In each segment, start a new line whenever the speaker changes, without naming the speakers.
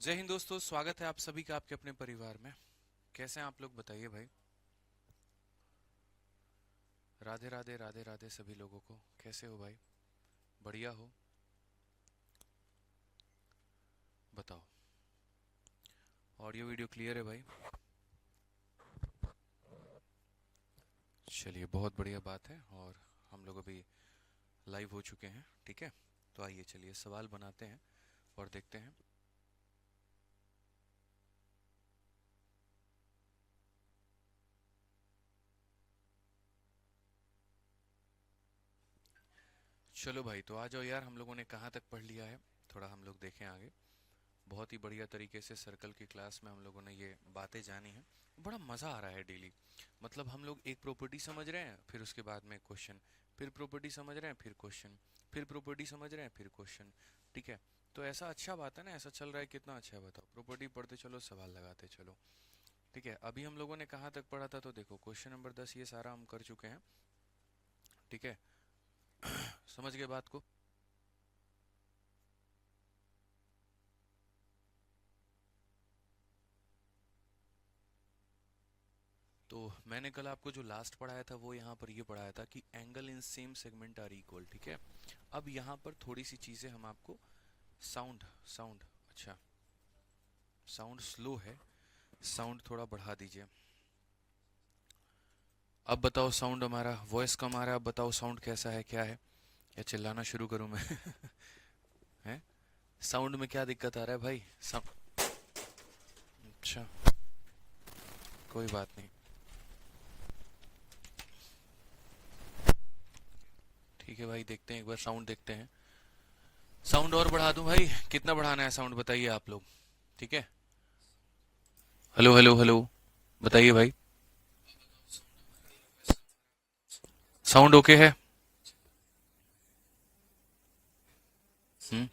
जय हिंद दोस्तों, स्वागत है आप सभी का आपके अपने परिवार में। कैसे हैं आप लोग, बताइए भाई। राधे राधे राधे राधे सभी लोगों को। कैसे हो भाई? बढ़िया हो? बताओ। ऑडियो वीडियो क्लियर है भाई? चलिए, बहुत बढ़िया बात है। और हम लोग अभी लाइव हो चुके हैं, ठीक है। तो आइए चलिए सवाल बनाते हैं और देखते हैं। चलो भाई, तो आ जाओ यार, हम लोगों ने कहाँ तक पढ़ लिया है, थोड़ा हम लोग देखें आगे। बहुत ही बढ़िया तरीके से सर्कल की क्लास में हम लोगों ने ये बातें जानी है। बड़ा मज़ा आ रहा है डेली। मतलब हम लोग एक प्रॉपर्टी समझ रहे हैं, फिर उसके बाद में क्वेश्चन, फिर प्रॉपर्टी समझ रहे हैं, फिर क्वेश्चन, फिर प्रॉपर्टी समझ रहे हैं, फिर क्वेश्चन। ठीक है। तो ऐसा अच्छा बात है ना, ऐसा चल रहा है, कितना अच्छा है बताओ। प्रॉपर्टी पढ़ते चलो, सवाल लगाते चलो। ठीक है। अभी हम लोगों ने कहाँ तक पढ़ा था, तो देखो क्वेश्चन नंबर 10 ये सारा हम कर चुके हैं। ठीक है। समझ गए बात को? तो मैंने कल आपको जो लास्ट पढ़ाया था वो यहाँ पर ये पढ़ाया था कि angle in same segment are equal. ठीक है। अब यहाँ पर थोड़ी सी चीजें हम आपको साउंड साउंड अच्छा, साउंड स्लो है, साउंड थोड़ा बढ़ा दीजिए। अब बताओ, साउंड हमारा वॉइस कम आ रहा है, अब बताओ साउंड कैसा है, क्या है? या चिल्लाना शुरू करूं मैं? हैं? साउंड में क्या दिक्कत आ रहा है भाई? साउंड? अच्छा, कोई बात नहीं। ठीक है भाई, देखते हैं एक बार, साउंड देखते हैं। साउंड और बढ़ा दूं भाई? कितना बढ़ाना है साउंड, बताइए आप लोग। ठीक है। हेलो हेलो हेलो, बताइए भाई। साउंड ओके है? हम्म।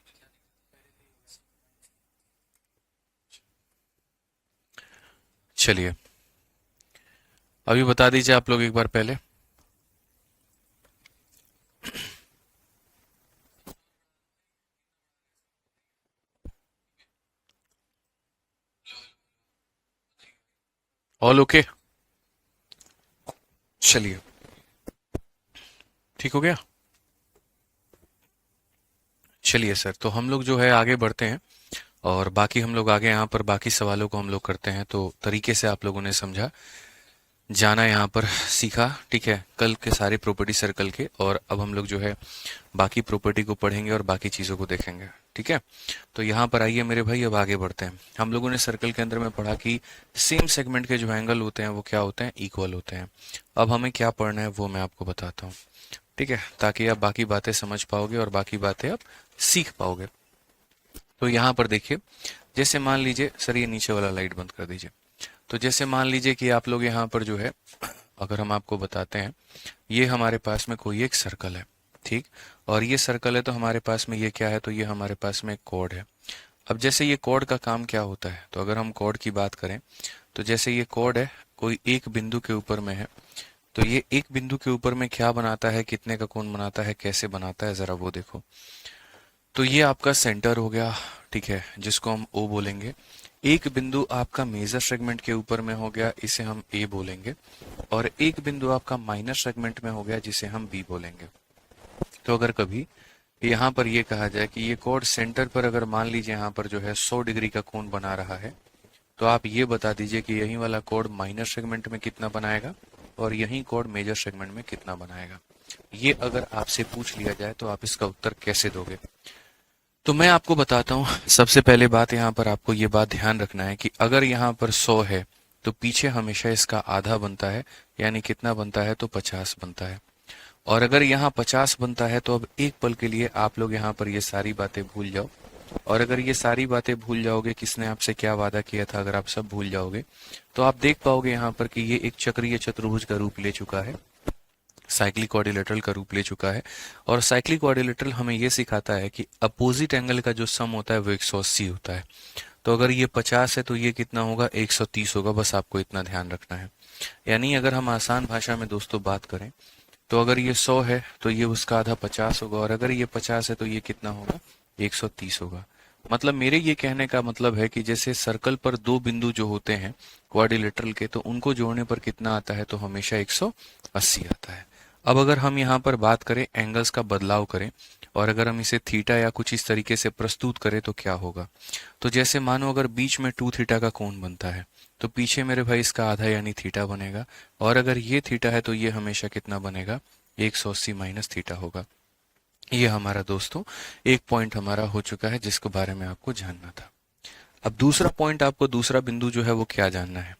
चलिए, अभी बता दीजिए आप लोग एक बार पहले। All okay? चलिए, ठीक हो गया। चलिए सर, तो हम लोग जो है आगे बढ़ते हैं। और बाकी हम लोग आगे यहाँ पर बाकी सवालों को हम लोग करते हैं, तो तरीके से आप लोगों ने समझा, जाना यहाँ पर सीखा। ठीक है, कल के सारे प्रॉपर्टी सर्कल के, और अब हम लोग जो है बाकी प्रॉपर्टी को पढ़ेंगे और बाकी चीज़ों को देखेंगे। ठीक है। तो यहाँ पर आइए मेरे भाई, अब आगे बढ़ते हैं। हम लोगों ने सर्कल के अंदर में पढ़ा कि सेम सेगमेंट के जो एंगल होते हैं वो क्या होते हैं, इक्वल होते हैं। अब हमें क्या पढ़ना है वो मैं आपको बताता हूँ। ठीक है, ताकि आप बाकी बातें समझ पाओगे और बाकी बातें आप सीख पाओगे। तो यहाँ पर देखिए, जैसे मान लीजिए सर, ये नीचे वाला लाइट बंद कर दीजिए। तो जैसे मान लीजिए कि आप लोग यहाँ पर जो है, अगर हम आपको बताते हैं, ये हमारे पास में कोई एक सर्कल है। ठीक। और ये सर्कल है, तो हमारे पास में ये क्या है, तो ये हमारे पास में एक कॉर्ड है। अब जैसे ये कॉर्ड का काम क्या होता है, तो अगर हम कॉर्ड की बात करें, तो जैसे ये कॉर्ड है, कोई एक बिंदु के ऊपर में है, तो ये एक बिंदु के ऊपर में क्या बनाता है, कितने का कोण बनाता है, कैसे बनाता है, जरा वो देखो। तो ये आपका सेंटर हो गया। ठीक है, जिसको हम ओ बोलेंगे। एक बिंदु आपका मेजर सेगमेंट के ऊपर में हो गया, इसे हम ए बोलेंगे। और एक बिंदु आपका माइनर सेगमेंट में हो गया, जिसे हम बी बोलेंगे। तो अगर कभी यहाँ पर ये कहा जाए कि ये कोड सेंटर पर, अगर मान लीजिए यहाँ पर जो है 100 डिग्री का कोण बना रहा है, तो आप ये बता दीजिए कि यही वाला कोड माइनर सेगमेंट में कितना बनाएगा और यही कोड मेजर सेगमेंट में कितना बनाएगा। ये अगर आपसे पूछ लिया जाए तो आप इसका उत्तर कैसे दोगे? तो मैं आपको बताता हूँ। सबसे पहले बात, यहाँ पर आपको ये बात ध्यान रखना है कि अगर यहाँ पर 100 है, तो पीछे हमेशा इसका आधा बनता है, यानी कितना बनता है, तो 50 बनता है। और अगर यहाँ 50 बनता है, तो अब एक पल के लिए आप लोग यहाँ पर ये सारी बातें भूल जाओ। और अगर ये सारी बातें भूल जाओगे, किसने आपसे क्या वादा किया था, अगर आप सब भूल जाओगे, तो आप देख पाओगे यहाँ पर कि ये एक चक्रीय चतुर्भुज का रूप ले चुका है, साइक्लिक क्वाड्रिलेटरल का रूप ले चुका है। और साइक्लिक क्वाड्रिलेटरल हमें यह सिखाता है कि अपोजिट एंगल का जो सम होता है वो 180 होता है। तो अगर ये 50 है, तो ये कितना होगा, 130 होगा। बस आपको इतना ध्यान रखना है। यानी अगर हम आसान भाषा में दोस्तों बात करें, तो अगर ये 100 है, तो ये उसका आधा 50 होगा, और अगर ये 50 है, तो ये कितना होगा, 130 होगा। मतलब मेरे ये कहने का मतलब है कि जैसे सर्कल पर दो बिंदु जो होते हैं क्वाड्रिलेटरल के, तो उनको जोड़ने पर कितना आता है, तो हमेशा 180 आता है। अब अगर हम यहाँ पर बात करें एंगल्स का बदलाव करें और अगर हम इसे थीटा या कुछ इस तरीके से प्रस्तुत करें तो क्या होगा। तो जैसे मानो अगर बीच में 2 थीटा का कोण बनता है तो पीछे मेरे भाई इसका आधा यानी थीटा बनेगा, और अगर ये थीटा है तो ये हमेशा कितना बनेगा, 180 माइनस थीटा होगा। ये हमारा दोस्तों एक पॉइंट हमारा हो चुका है जिसके बारे में आपको जानना था। अब दूसरा पॉइंट, आपको दूसरा बिंदु जो है वो क्या जानना है।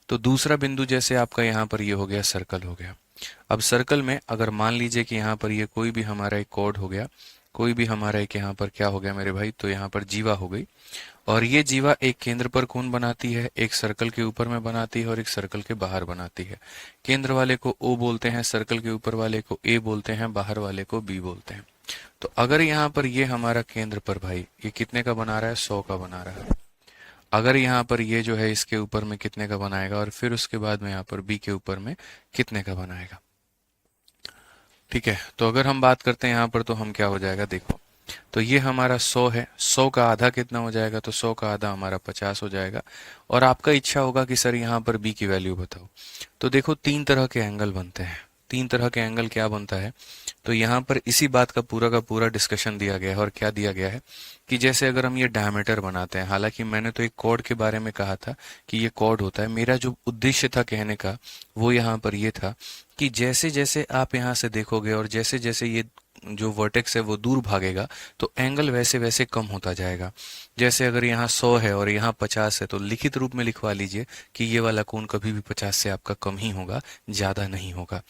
तो दूसरा बिंदु जैसे आपका यहाँ पर ये हो गया, सर्कल हो गया। अब सर्कल में अगर मान लीजिए कि यहाँ पर ये कोई भी हमारा एक कॉर्ड हो गया, कोई भी हमारा एक यहाँ पर क्या हो गया मेरे भाई, तो यहाँ पर जीवा हो गई, और ये जीवा एक केंद्र पर कोण बनाती है, एक सर्कल के ऊपर में बनाती है और एक सर्कल के बाहर बनाती है। केंद्र वाले को ओ बोलते हैं, सर्कल के ऊपर वाले को ए बोलते हैं, बाहर वाले को बी बोलते हैं। तो अगर यहाँ पर ये हमारा केंद्र पर भाई ये कितने का बना रहा है, 100 का बना रहा है। अगर यहाँ पर ये जो है इसके ऊपर में कितने का बनाएगा, और फिर उसके बाद में यहाँ पर बी के ऊपर में कितने का बनाएगा। ठीक है, तो अगर हम बात करते हैं यहाँ पर तो हम क्या हो जाएगा, देखो तो ये हमारा 100 है, 100 का आधा कितना हो जाएगा, तो 100 का आधा हमारा 50 हो जाएगा। और आपका इच्छा होगा कि सर यहाँ पर बी की वैल्यू बताओ। तो देखो 3 तरह के एंगल बनते हैं। 3 तरह के एंगल क्या बनता है, तो यहाँ पर इसी बात का पूरा डिस्कशन दिया गया है। और क्या दिया गया है कि जैसे अगर हम ये डायमीटर बनाते हैं, हालांकि मैंने तो एक कॉर्ड के बारे में कहा था कि ये कॉर्ड होता है, मेरा जो उद्देश्य था कहने का वो यहाँ पर ये था कि जैसे जैसे आप यहाँ से देखोगे और जैसे जैसे ये जो वर्टेक्स है वो दूर भागेगा तो एंगल वैसे वैसे कम होता जाएगा। जैसे अगर यहाँ 100 है और यहाँ 50 है तो लिखित रूप में लिखवा लीजिए कि ये वाला कोण कभी भी 50 से आपका कम ही होगा, ज्यादा नहीं होगा।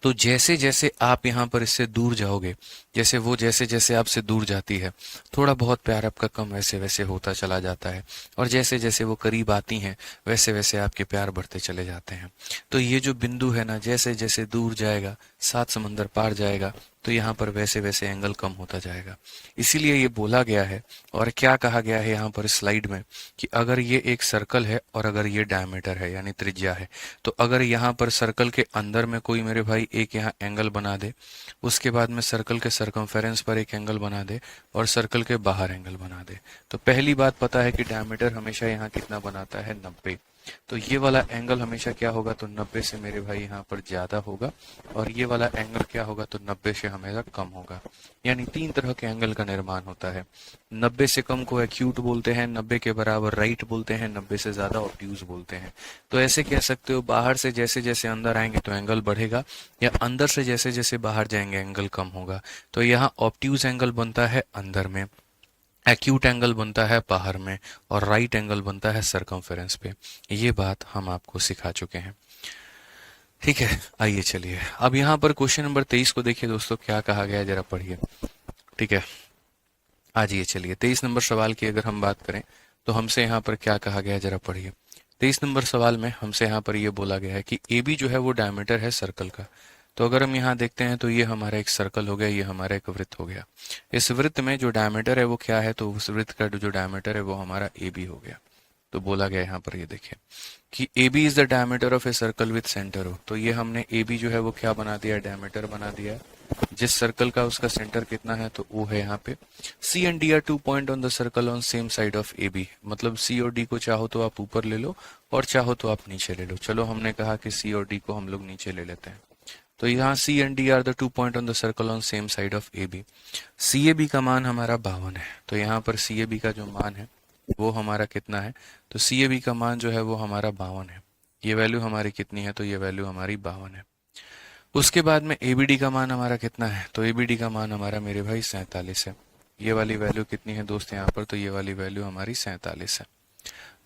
तो जैसे जैसे आप यहाँ पर इससे दूर जाओगे, जैसे वो जैसे जैसे आपसे दूर जाती है, थोड़ा बहुत प्यार आपका कम वैसे वैसे होता चला जाता है, और जैसे जैसे वो करीब आती हैं वैसे वैसे आपके प्यार बढ़ते चले जाते हैं। तो ये जो बिंदु है ना, जैसे जैसे दूर जाएगा, 7 समंदर पार जाएगा, तो यहाँ पर वैसे वैसे एंगल कम होता जाएगा। इसीलिए ये बोला गया है और क्या कहा गया है यहाँ पर स्लाइड में कि अगर ये एक सर्कल है और अगर ये डायमीटर है यानी त्रिज्या है, तो अगर यहाँ पर सर्कल के अंदर में कोई मेरे भाई एक यहाँ एंगल बना दे, उसके बाद में सर्कल के सर्कमफेरेंस पर एक एंगल बना दे और सर्कल के बाहर एंगल बना दे, तो पहली बात पता है कि डायमीटर हमेशा यहाँ कितना बनाता है, 90। तो ये वाला एंगल हमेशा क्या होगा, तो 90 से मेरे भाई यहाँ पर ज्यादा होगा, और ये वाला एंगल क्या होगा, तो 90 से हमेशा कम होगा। यानी 3 तरह के एंगल का निर्माण होता है। 90 से कम को एक्यूट बोलते हैं, 90 के बराबर राइट बोलते हैं, 90 से ज्यादा ऑब्ट्यूज बोलते हैं। तो ऐसे कह सकते हो बाहर से जैसे जैसे अंदर आएंगे तो एंगल बढ़ेगा, या अंदर से जैसे जैसे बाहर जाएंगे एंगल कम होगा। तो यहाँ ऑब्ट्यूज एंगल बनता है अंदर में, एक्यूट एंगल बनता है बाहर में, और राइट एंगल बनता है सरकमफेरेंस पे। ये बात हम आपको सिखा चुके हैं। ठीक है, आइए चलिए अब यहाँ पर क्वेश्चन नंबर 23 को देखिए दोस्तों, क्या कहा गया है जरा पढ़िए। ठीक है, आज ये चलिए 23 नंबर सवाल की अगर हम बात करें तो हमसे यहाँ पर क्या कहा गया है जरा पढ़िए। 23 नंबर सवाल में हमसे यहाँ पर ये बोला गया है कि ए बी जो है वो डायमीटर है सर्कल का। तो अगर हम यहाँ देखते हैं तो ये हमारा एक सर्कल हो गया, ये हमारा एक वृत्त हो गया। इस वृत्त में जो डायमीटर है वो क्या है, तो उस वृत्त का जो डायमीटर है वो हमारा ए बी हो गया। तो बोला गया यहाँ पर ये देखिए कि A B is the diameter of a circle with centre O. तो ये हमने ए बी जो है वो क्या बना दिया, डायमीटर बना दिया। जिस सर्कल का उसका सेंटर कितना है, तो वो है यहाँ पे C and D are 2 point on the circle on same side of A B. मतलब सी और डी को चाहो तो आप ऊपर ले लो और चाहो तो आप नीचे ले लो। चलो हमने कहा कि सी और डी को हम लोग नीचे ले लेते हैं। तो यहाँ C and D are the 2 point on the circle on same side of A B. C A B का मान हमारा 52 है। तो यहाँ पर सी ए बी का जो मान है वो हमारा कितना है, तो सी ए बी का मान जो है वो हमारा 52 है। ये वैल्यू हमारी कितनी है, तो ये वैल्यू हमारी 52 है। उसके बाद में एबीडी का मान हमारा कितना है, तो एबीडी का मान हमारा मेरे भाई 47 है। ये वाली वैल्यू कितनी है दोस्त यहाँ पर, तो ये वाली वैल्यू हमारी 47 है।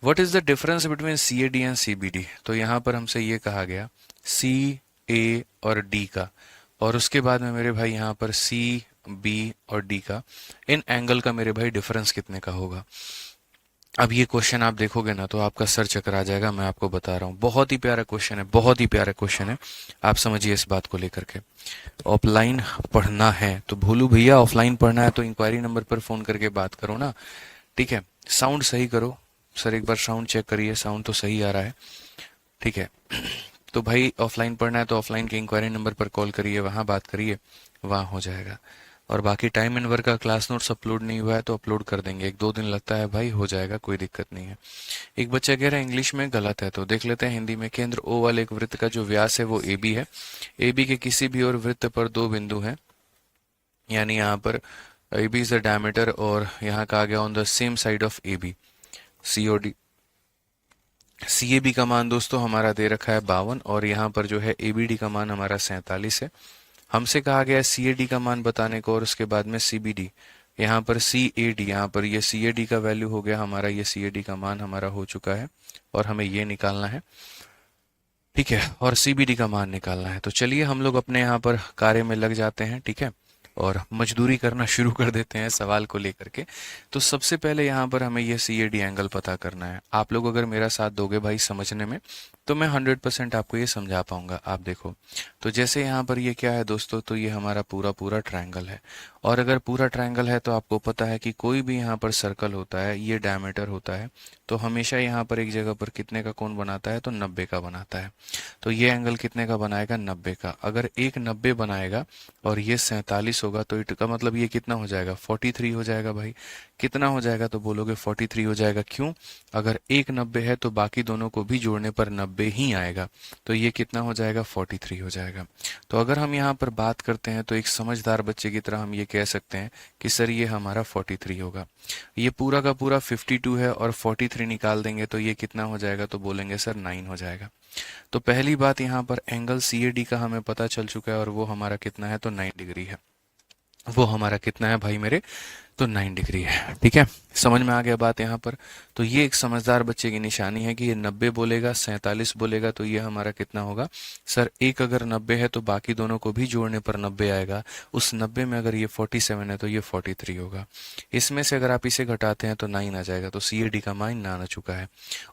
What is the difference between C A D and C B D. तो यहाँ पर हमसे ये कहा गया सी ए और डी का, और उसके बाद में मेरे भाई यहाँ पर सी बी और डी का, इन एंगल का मेरे भाई डिफरेंस कितने का होगा। अब ये क्वेश्चन आप देखोगे ना तो आपका सर चकरा जाएगा, मैं आपको बता रहा हूँ। बहुत ही प्यारा क्वेश्चन है, बहुत ही प्यारा क्वेश्चन है। आप समझिए इस बात को लेकर के। ऑफलाइन पढ़ना है तो भोलू भैया, ऑफलाइन पढ़ना है तो इंक्वायरी नंबर पर फोन करके बात करो ना। ठीक है, साउंड सही करो सर, एक बार साउंड चेक करिए, साउंड तो सही आ रहा है। ठीक है, तो भाई ऑफलाइन पढ़ना है तो ऑफलाइन के इंक्वायरी नंबर पर कॉल करिए, वहां बात करिए, वहां हो जाएगा। और बाकी टाइम एंड वर्क का क्लास नोट्स अपलोड नहीं हुआ है तो अपलोड कर देंगे, 1-2 दिन लगता है भाई, हो जाएगा, कोई दिक्कत नहीं है। एक बच्चा कह रहा है इंग्लिश में गलत है, तो देख लेते हैं हिंदी में। केंद्र ओ वाले एक वृत्त का जो व्यास है वो ए बी है। ए बी के किसी भी और वृत्त पर दो बिंदु हैं, यानी यहाँ पर A B is the diameter और यहाँ का आ गया on the same side of A B, C O D. C A B का मान दोस्तों हमारा दे रखा है 52 और यहाँ पर जो है ए बी डी का मान हमारा 47 है। हमसे कहा गया है सी ए डी का मान बताने को और उसके बाद में सी बी डी। यहाँ पर सी ए डी, यहाँ पर ये सी ए डी का वैल्यू हो गया हमारा, ये सी ए डी का मान हमारा हो चुका है और हमें ये निकालना है, ठीक है, और सी बी डी का मान निकालना है। तो चलिए हम लोग अपने यहाँ पर कार्य में लग जाते हैं, ठीक है, और मजदूरी करना शुरू कर देते हैं सवाल को लेकर के। तो सबसे पहले यहाँ पर हमें ये सी ए डी एंगल पता करना है। आप लोग अगर मेरा साथ दोगे भाई समझने में तो मैं 100% आपको ये समझा पाऊंगा। आप देखो, तो जैसे यहाँ पर ये क्या है दोस्तों, तो ये हमारा पूरा पूरा ट्रायंगल है। और अगर पूरा ट्रायंगल है तो आपको पता है कि कोई भी यहाँ पर सर्कल होता है, ये डायमीटर होता है, तो हमेशा यहाँ पर एक जगह पर कितने का कोण बनाता है, तो 90 का बनाता है। तो ये एंगल कितने का बनाएगा, 90 का। अगर एक 90 बनाएगा और ये 47 होगा तो इसका मतलब ये कितना हो जाएगा, 43 हो जाएगा भाई। कितना हो जाएगा, तो बोलोगे 43 हो जाएगा। क्यों, अगर एक 90 है तो बाकी दोनों को भी जोड़ने पर 90 ही आएगा, तो ये कितना हो जाएगा, 43 हो जाएगा। तो अगर हम यहाँ पर बात करते हैं तो एक समझदार बच्चे की तरह हम ये कह सकते हैं कि सर ये हमारा 43 होगा। ये पूरा का पूरा 52 है और 43 निकाल देंगे तो ये कितना हो जाएगा, तो बोलेंगे सर 9 हो जाएगा। तो पहली बात यहाँ पर एंगल सी ए डी का हमें पता चल चुका है और वो हमारा कितना है, तो 9 डिग्री है। वो हमारा कितना है भाई मेरे, तो 9 डिग्री है, ठीक है। समझ में आ गया बात यहाँ पर। तो ये एक समझदार बच्चे की निशानी है कि ये 90 बोलेगा, 47 बोलेगा, तो ये हमारा कितना होगा, सर एक अगर 90 है तो बाकी दोनों को भी जोड़ने पर 90 आएगा। उस 90 में अगर ये 47 है तो ये 43 होगा। इसमें से अगर आप इसे घटाते हैं तो 9 आ जाएगा, तो सी ए डी का मान 9 आ चुका है।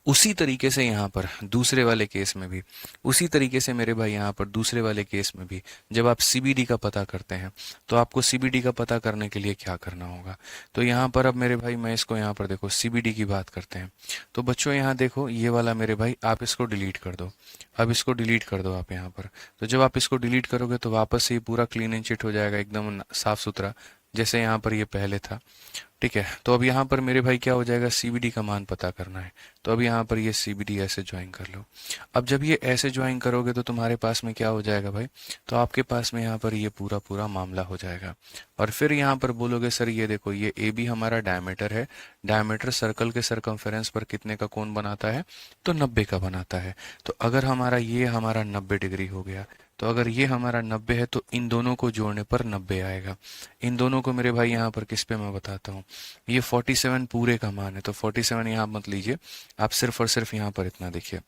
उसी तरीके से यहाँ पर दूसरे वाले केस में भी, उसी तरीके से मेरे भाई यहाँ पर दूसरे वाले केस में भी जब आप सी बी डी का पता करते हैं तो आपको सी बी डी का पता करने के लिए क्या करना होगा। तो यहाँ पर अब मेरे भाई मैं इसको यहाँ पर देखो सीबीडी की बात करते हैं। तो बच्चों यहाँ देखो ये वाला मेरे भाई आप इसको डिलीट कर दो। अब इसको डिलीट कर दो आप यहाँ पर। तो जब आप इसको डिलीट करोगे तो वापस से ये पूरा क्लीन एंड चिट हो जाएगा, एकदम साफ सुथरा, जैसे यहाँ पर ये पहले था, ठीक है। तो अब यहाँ पर मेरे भाई क्या हो जाएगा, सीबीडी का मान पता करना है। तो अब यहाँ पर ये सीबीडी ऐसे ज्वाइन कर लो। अब जब ये ऐसे ज्वाइन करोगे तो तुम्हारे पास में क्या हो जाएगा भाई, तो आपके पास में यहाँ पर ये पूरा पूरा मामला हो जाएगा। और फिर यहाँ पर बोलोगे सर ये देखो ये ए बी हमारा डायमीटर है, डायमीटर सर्कल के सरकमफेरेंस पर कितने का कोण बनाता है, तो 90 का बनाता है। तो अगर हमारा ये हमारा 90 डिग्री हो गया, तो अगर ये हमारा 90 है तो इन दोनों को जोड़ने पर 90 आएगा। इन दोनों को मेरे भाई यहाँ पर किस पे मैं बताता हूँ, ये 47 पूरे का मान है, तो 47 यहाँ मत लीजिए, आप सिर्फ और सिर्फ यहाँ पर इतना देखिए,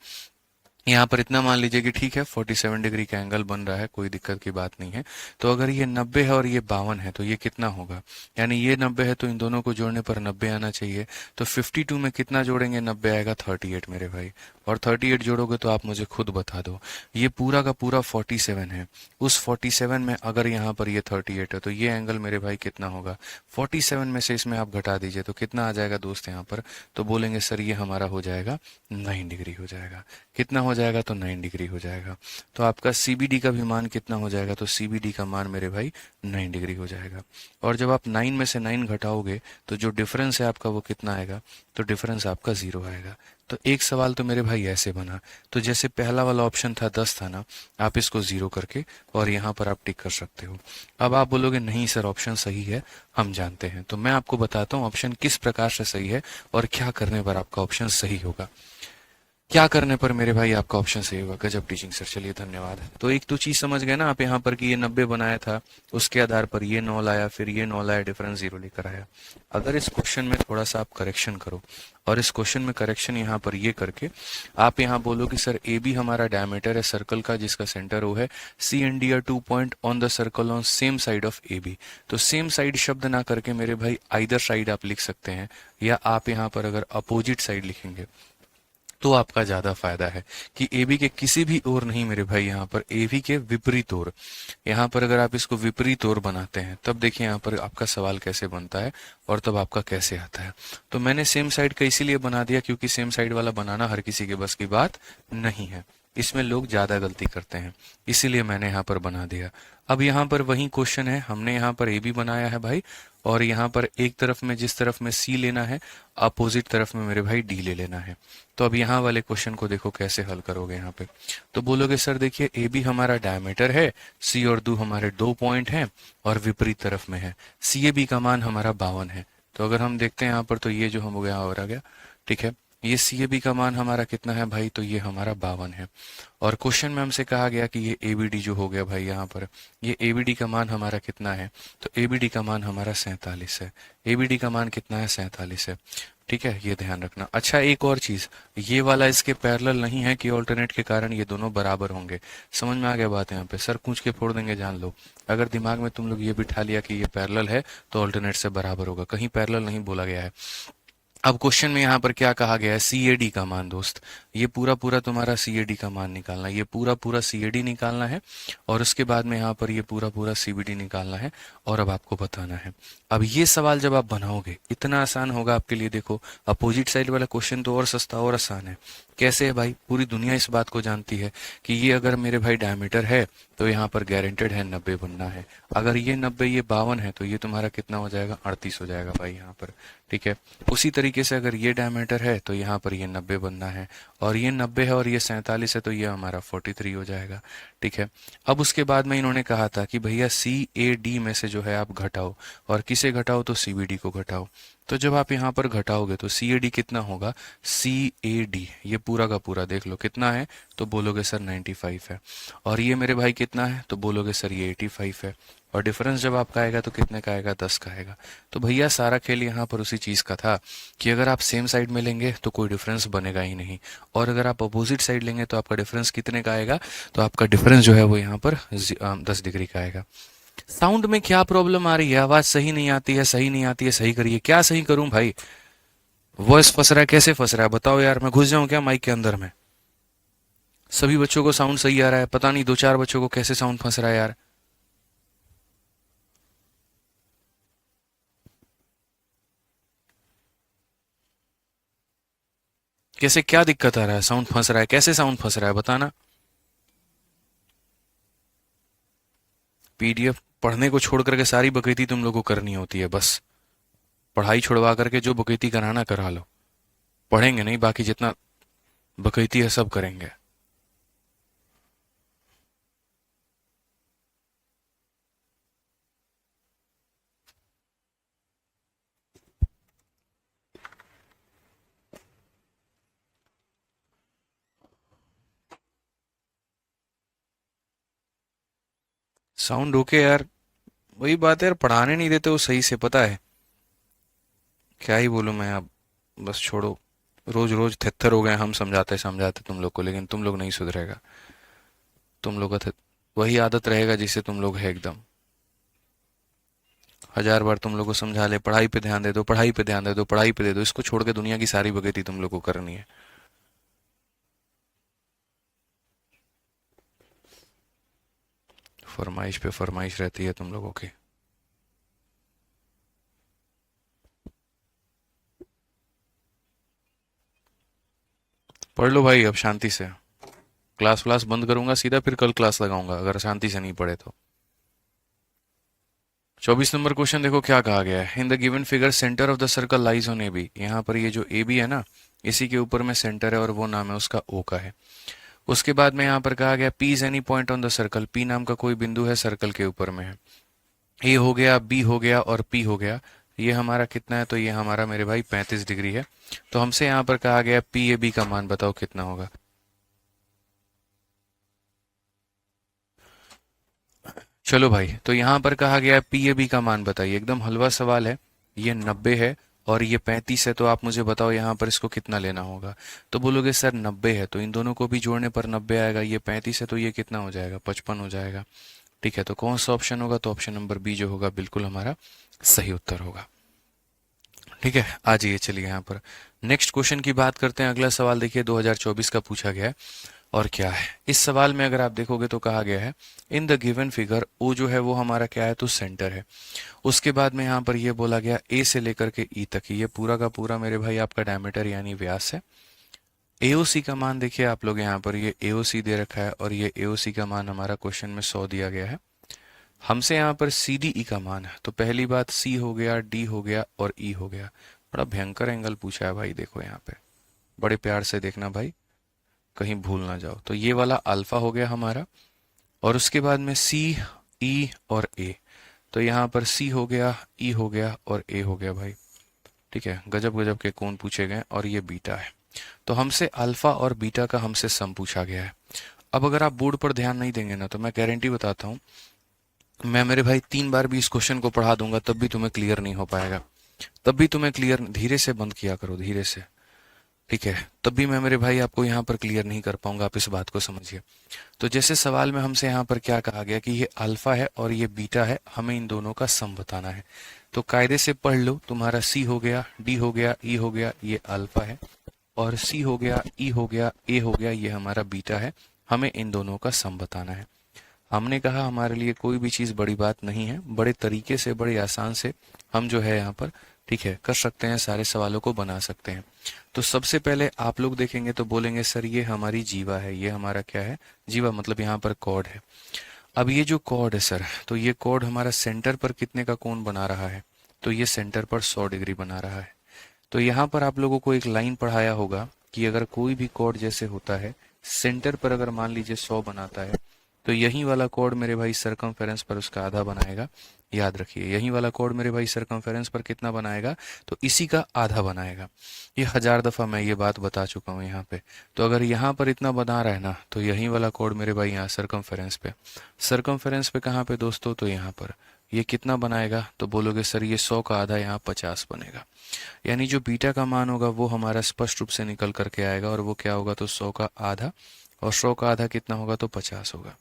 यहाँ पर इतना मान लीजिए कि ठीक है 47 डिग्री का एंगल बन रहा है, कोई दिक्कत की बात नहीं है। तो अगर ये 90 है और ये 52 है तो ये कितना होगा, यानी ये 90 है तो इन दोनों को जोड़ने पर 90 आना चाहिए। तो 52 में कितना जोड़ेंगे, 90 आएगा 38 मेरे भाई। और 38 जोड़ोगे तो आप मुझे खुद बता दो, ये पूरा का पूरा 47 है, उस 47 में अगर यहाँ पर ये 38 है तो ये एंगल मेरे भाई कितना होगा, 47 में से इसमें आप घटा दीजिए तो कितना आ जाएगा दोस्त यहाँ पर, तो बोलेंगे सर ये हमारा हो जाएगा 9 डिग्री हो जाएगा। कितना हो जाएगा, तो 9 डिग्री हो जाएगा। तो आपका सीबीडी का भी मान कितना हो जाएगा, तो सीबीडी का मान मेरे भाई 9 डिग्री हो जाएगा। और जब आप 9 में से 9 घटाओगे तो जो डिफरेंस है आपका वो कितना आएगा, तो डिफरेंस आपका 0 आएगा। तो एक सवाल तो मेरे भाई ऐसे बना। तो जैसे पहला वाला ऑप्शन था 10 था ना, आप इसको 0 करके और यहाँ पर आप टिक कर सकते हो। अब आप बोलोगे नहीं सर ऑप्शन सही है, हम जानते हैं। तो मैं आपको बताता हूँ ऑप्शन किस प्रकार से सही है और क्या करने पर आपका ऑप्शन सही होगा। क्या करने पर मेरे भाई आपका ऑप्शन सही होगा। गजब टीचिंग सर, चलिए धन्यवाद। तो एक तो चीज समझ गए ना आप यहाँ पर कि ये 90 बनाया था, उसके आधार पर ये 9 लाया, फिर ये 9 लाया, डिफरेंस 0 लेकर आया। अगर इस क्वेश्चन में थोड़ा सा आप करेक्शन करो और इस क्वेश्चन में करेक्शन यहाँ पर ये करके आप यहाँ बोलो कि सर ए बी हमारा डायमीटर है सर्कल का जिसका सेंटर ओ है, C and D are 2 point on the circle on same side of A B. तो सेम साइड शब्द ना करके मेरे भाई आइदर साइड आप लिख सकते हैं, या आप यहाँ पर अगर अपोजिट साइड लिखेंगे तो आपका ज्यादा फायदा है कि एबी के किसी भी ओर नहीं मेरे भाई, यहाँ पर एबी के विपरीत ओर। यहाँ पर अगर आप इसको विपरीत ओर बनाते हैं तब देखिए यहाँ पर आपका सवाल कैसे बनता है और तब आपका कैसे आता है। तो मैंने सेम साइड का इसीलिए बना दिया क्योंकि सेम साइड वाला बनाना हर किसी के बस की बात नहीं है। इसमें लोग ज़्यादा गलती करते हैं, इसीलिए मैंने यहाँ पर बना दिया। अब यहाँ पर वही क्वेश्चन है, हमने यहाँ पर ए बी बनाया है भाई, और यहाँ पर एक तरफ में जिस तरफ में सी लेना है, अपोजिट तरफ में मेरे भाई डी ले लेना है। तो अब यहाँ वाले क्वेश्चन को देखो कैसे हल करोगे यहाँ पे। तो बोलोगे सर देखिए ए बी हमारा डायमीटर है, सी और डी हमारे 2 पॉइंट हैं और विपरीत तरफ में है, सी ए बी का मान हमारा 52 है। तो अगर हम देखते हैं यहाँ पर तो ये जो हम हो गया और आ गया, ठीक है। ये सी ए बी का मान हमारा कितना है भाई, तो ये हमारा 52 है। और क्वेश्चन में हमसे कहा गया कि ये ए बी डी जो हो गया भाई यहाँ पर, ये ए बी डी का मान हमारा कितना है, तो ए बी डी का मान हमारा 47 है। ए बी डी का मान कितना है, 47 है। ठीक है, ये ध्यान रखना। अच्छा एक और चीज, ये वाला इसके पैरेलल नहीं है कि ऑल्टरनेट के कारण ये दोनों बराबर होंगे। समझ में आ गया बात? यहाँ पे सर पूछ के फोड़ देंगे, जान लो। अगर दिमाग में तुम लोग ये बिठा लिया कि ये पैरेलल है तो ऑल्टरनेट से बराबर होगा, कहीं पैरेलल नहीं बोला गया है। अब क्वेश्चन में यहाँ पर क्या कहा गया है, सी ए डी का मान। दोस्त ये पूरा पूरा तुम्हारा सी ए डी का मान निकालना है, ये पूरा पूरा सी ए डी निकालना है, और उसके बाद में यहाँ पर ये पूरा पूरा सी बी डी निकालना है, और अब आपको बताना है। अब ये सवाल जब आप बनाओगे इतना आसान होगा आपके लिए। देखो अपोजिट साइड वाला क्वेश्चन तो और सस्ता और आसान है। कैसे है भाई, पूरी दुनिया इस बात को जानती है कि ये अगर मेरे भाई डायमीटर है तो यहाँ पर गारंटेड है 90 बनना है। अगर ये 90 ये 52 है तो ये तुम्हारा कितना हो जाएगा, 38 हो जाएगा भाई यहाँ पर। ठीक है, उसी तरीके से अगर ये डायमीटर है तो यहाँ पर ये 90 बनना है, और ये 90 है और ये 47 है तो ये हमारा 43 हो जाएगा। ठीक है, अब उसके बाद में इन्होंने कहा था कि भैया सी ए डी में से जो है आप घटाओ, और किसे घटाओ, तो सी बी डी को घटाओ। तो जब आप यहाँ पर घटाओगे तो सी ए डी कितना होगा, सी ए डी ये पूरा का पूरा देख लो कितना है, तो बोलोगे सर 95 है। और ये मेरे भाई कितना है, तो बोलोगे सर ये 85 है। और डिफरेंस जब आपका आएगा तो कितने का आएगा, 10 का आएगा। तो भैया सारा खेल यहाँ पर उसी चीज़ का था कि अगर आप सेम साइड में लेंगे तो कोई डिफरेंस बनेगा ही नहीं, और अगर आप अपोजिट साइड लेंगे तो आपका डिफरेंस कितने का आएगा, तो आपका डिफरेंस जो है वो यहाँ पर 10 डिग्री का आएगा। साउंड में क्या प्रॉब्लम आ रही है, आवाज सही नहीं आती है, सही नहीं आती है, सही करिए। क्या सही करूं भाई, वॉइस फंस रहा है, कैसे फंस रहा है बताओ यार, मैं घुस जाऊं क्या माइक के अंदर में? सभी बच्चों को साउंड सही आ रहा है, पता नहीं 2-4 बच्चों को कैसे साउंड फंस रहा है यार। कैसे, क्या दिक्कत आ रहा है, साउंड फंस रहा है, कैसे साउंड फंस रहा है बताना। पीडीएफ पढ़ने को छोड़ करके सारी बकैती तुम लोगों को करनी होती है, बस पढ़ाई छुड़वा करके जो बकैती कराना करा लो। पढ़ेंगे नहीं, बाकी जितना बकैती है सब करेंगे। साउंड ओके यार, वही बात है यार, पढ़ाने नहीं देते वो सही से, पता है क्या ही बोलूं मैं अब, बस छोड़ो। रोज रोज थेत्थर हो गए हम समझाते समझाते तुम लोग को, लेकिन तुम लोग नहीं सुधरेगा। तुम लोग का वही आदत रहेगा जिससे तुम लोग है एकदम। 1000 बार तुम लोग को समझा ले, पढ़ाई पे ध्यान दे दो, पढ़ाई पे ध्यान दे दो, पढ़ाई पे दे दो, इसको छोड़ के दुनिया की सारी बगैती तुम लोग को करनी है। फरमाइश पे फरमाइश रहती है तुम लोगों की। पढ़ लो भाई अब शांति से। क्लास व्लास बंद करूंगा सीधा, फिर कल क्लास लगाऊंगा अगर शांति से नहीं पढ़े तो। 24 नंबर क्वेश्चन देखो क्या कहा गया है। In the given figure centre of the circle lies on A B. यहाँ पर ये जो ए बी है ना, इसी के ऊपर में सेंटर है, और वो नाम है उसका ओ का है। उसके बाद में यहाँ पर कहा गया P is any point on the circle. P नाम का कोई बिंदु है सर्कल के ऊपर में है। ए हो गया, बी हो गया और पी हो गया। ये हमारा कितना है, तो ये हमारा मेरे भाई 35 डिग्री है। तो हमसे यहाँ पर कहा गया पी ए बी का मान बताओ कितना होगा। चलो भाई, तो यहाँ पर कहा गया पी ए बी का मान बताइए, एकदम हलवा सवाल है। ये 90 है और ये 35 है, तो आप मुझे बताओ यहाँ पर इसको कितना लेना होगा। तो बोलोगे सर 90 है तो इन दोनों को भी जोड़ने पर 90 आएगा, ये 35 है तो ये कितना हो जाएगा, 55 हो जाएगा। ठीक है, तो कौन सा ऑप्शन होगा, तो ऑप्शन नंबर बी जो होगा बिल्कुल हमारा सही उत्तर होगा। ठीक है, आ जाइए चलिए यहाँ पर नेक्स्ट क्वेश्चन की बात करते हैं। अगला सवाल देखिए 2024 का पूछा गया है, और क्या है इस सवाल में अगर आप देखोगे तो कहा गया है in the given figure O जो है वो हमारा क्या है, तो सेंटर है। उसके बाद में यहाँ पर ये बोला गया ए से लेकर के ई तक, ये पूरा का पूरा मेरे भाई आपका डायमीटर यानी व्यास है। एओसी का मान देखिए आप लोग यहाँ पर, ये एओसी दे रखा है और ये एओसी का मान हमारा क्वेश्चन में 100 दिया गया है। हमसे यहाँ पर सी डी ई का मान है, तो पहली बात सी हो गया, डी हो गया और ई हो गया। बड़ा भयंकर एंगल पूछा है भाई, देखो यहाँ पे बड़े प्यार से देखना भाई, कहीं भूल ना जाओ। तो ये वाला अल्फा हो गया हमारा, और उसके बाद में सी, ई और ए। तो यहाँ पर सी हो गया, ई हो गया और ए हो गया भाई। ठीक है, गजब गजब के कोण पूछे गए, और ये बीटा है। तो हमसे अल्फा और बीटा का हमसे सम पूछा गया है। अब अगर आप बोर्ड पर ध्यान नहीं देंगे ना, तो मैं गारंटी बताता हूँ, मैं मेरे भाई 3 बार भी इस क्वेश्चन को पढ़ा दूंगा तब भी तुम्हें क्लियर नहीं हो पाएगा। तब भी तुम्हें क्लियर, धीरे से बंद किया करो, धीरे से। ठीक है, तब भी मैं मेरे भाई आपको यहाँ पर क्लियर नहीं कर पाऊंगा, आप इस बात को समझिए। तो जैसे सवाल में हमसे यहाँ पर क्या कहा गया कि ये अल्फा है और ये बीटा है, हमें इन दोनों का सम बताना है। तो कायदे से पढ़ लो, तुम्हारा सी हो गया, डी हो गया, ई हो गया, ये अल्फा है, और सी हो गया, ई हो गया, ए हो गया, ये हमारा बीटा है। हमें इन दोनों का सम बताना है। हमने कहा हमारे लिए कोई भी चीज़ बड़ी बात नहीं है, बड़े तरीके से, बड़े आसान से हम जो है यहाँ पर, ठीक है, कर सकते हैं, सारे सवालों को बना सकते हैं। तो सबसे पहले आप लोग देखेंगे तो बोलेंगे सर ये हमारी जीवा है, ये हमारा क्या है, जीवा, मतलब यहाँ पर कॉर्ड है। अब ये जो कॉर्ड है सर, तो ये कॉर्ड हमारा सेंटर पर कितने का कोण बना रहा है, तो ये सेंटर पर 100 डिग्री बना रहा है। तो यहाँ पर आप लोगों को एक लाइन पढ़ाया होगा कि अगर कोई भी कॉर्ड जैसे होता है, सेंटर पर अगर मान लीजिए 100 बनाता है, तो यही वाला कॉर्ड मेरे भाई सरकमफेरेंस पर उसका आधा बनाएगा। याद रखिए, यही वाला कॉर्ड मेरे भाई सरकमफेरेंस पर कितना बनाएगा, तो इसी का आधा बनाएगा। ये 1000 दफा मैं ये बात बता चुका हूँ यहाँ पे। तो अगर यहाँ पर इतना बना रहा है ना, तो यही वाला कॉर्ड मेरे भाई यहाँ सरकमफेरेंस पे, सरकमफेरेंस पे कहाँ पे दोस्तों, तो यहाँ पर ये कितना बनाएगा, तो बोलोगे सर ये 100 का आधा यहाँ 50 बनेगा। यानी जो बीटा का मान होगा वो हमारा स्पष्ट रूप से निकल करके आएगा, और वो क्या होगा, तो 100 का आधा, और 100 का आधा कितना होगा, तो 50 होगा।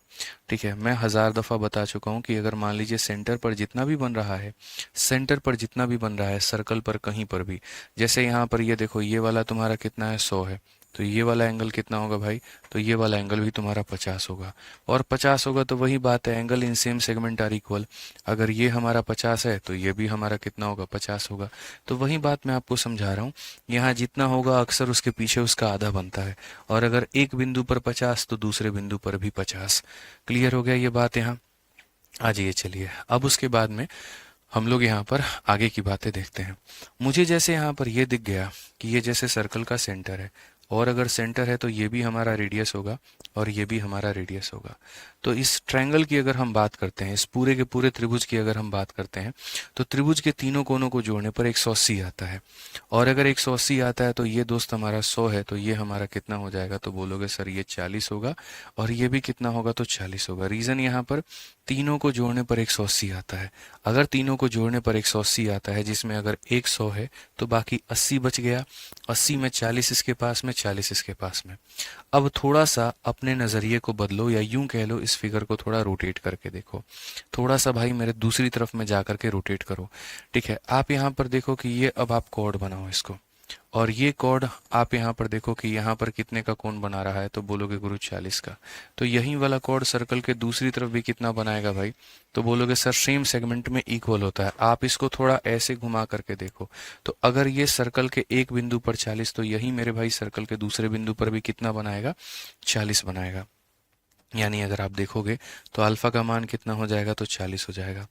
ठीक है, मैं 1000 दफा बता चुका हूँ कि अगर मान लीजिए सेंटर पर जितना भी बन रहा है, सेंटर पर जितना भी बन रहा है सर्कल पर कहीं पर भी, जैसे यहाँ पर ये देखो, ये वाला तुम्हारा कितना है, 100 है, तो ये वाला एंगल कितना होगा भाई, तो ये वाला एंगल भी तुम्हारा 50 होगा। और 50 होगा तो वही बात है, angle in same segment are equal. अगर ये हमारा 50 है तो ये भी हमारा कितना होगा, 50 होगा। तो वही बात मैं आपको समझा रहा हूँ, यहाँ जितना होगा अक्सर उसके पीछे उसका आधा बनता है। और अगर एक बिंदु पर 50 तो दूसरे बिंदु पर भी 50। क्लियर हो गया ये बात यहाँ? आ जाइए, चलिए अब उसके बाद में हम लोग यहाँ पर आगे की बातें देखते हैं। मुझे जैसे यहाँ पर ये दिख गया कि ये जैसे सर्कल का सेंटर है, और अगर सेंटर है तो ये भी हमारा रेडियस होगा और ये भी हमारा रेडियस होगा। तो इस ट्रायंगल की अगर हम बात करते हैं, इस पूरे के पूरे त्रिभुज की अगर हम बात करते हैं, तो त्रिभुज के तीनों कोनों को जोड़ने पर 180 आता है। और अगर 180 आता है तो ये दोस्त हमारा 100 है, तो ये हमारा कितना हो जाएगा, तो बोलोगे सर ये 40 होगा, और ये भी कितना होगा, तो 40 होगा। रीजन यहाँ पर तीनों को जोड़ने पर 180 आता है। अगर तीनों को जोड़ने पर 180 आता है, जिसमें अगर एक 100 है तो बाकी 80 बच गया। 80 में 40 इसके पास में, 40 इसके पास में। अब थोड़ा सा अपने नज़रिए को बदलो, या यूं कह लो इस फिगर को थोड़ा रोटेट करके देखो। थोड़ा सा भाई मेरे दूसरी तरफ में जा करके रोटेट करो। ठीक है, आप यहाँ पर देखो कि ये, अब आप कॉर्ड बनाओ इसको, और ये कॉर्ड आप यहाँ पर देखो कि यहाँ पर कितने का कोण बना रहा है, तो बोलोगे गुरु 40 का। तो यही वाला कॉर्ड सर्कल के दूसरी तरफ भी कितना बनाएगा भाई, तो बोलोगे सर सेम सेगमेंट में इक्वल होता है। आप इसको थोड़ा ऐसे घुमा करके देखो, तो अगर ये सर्कल के एक बिंदु पर 40, तो यही मेरे भाई सर्कल के दूसरे बिंदु पर भी कितना बनाएगा, 40 बनाएगा। यानी अगर आप देखोगे तो अल्फा का मान कितना हो जाएगा, तो 40 हो जाएगा।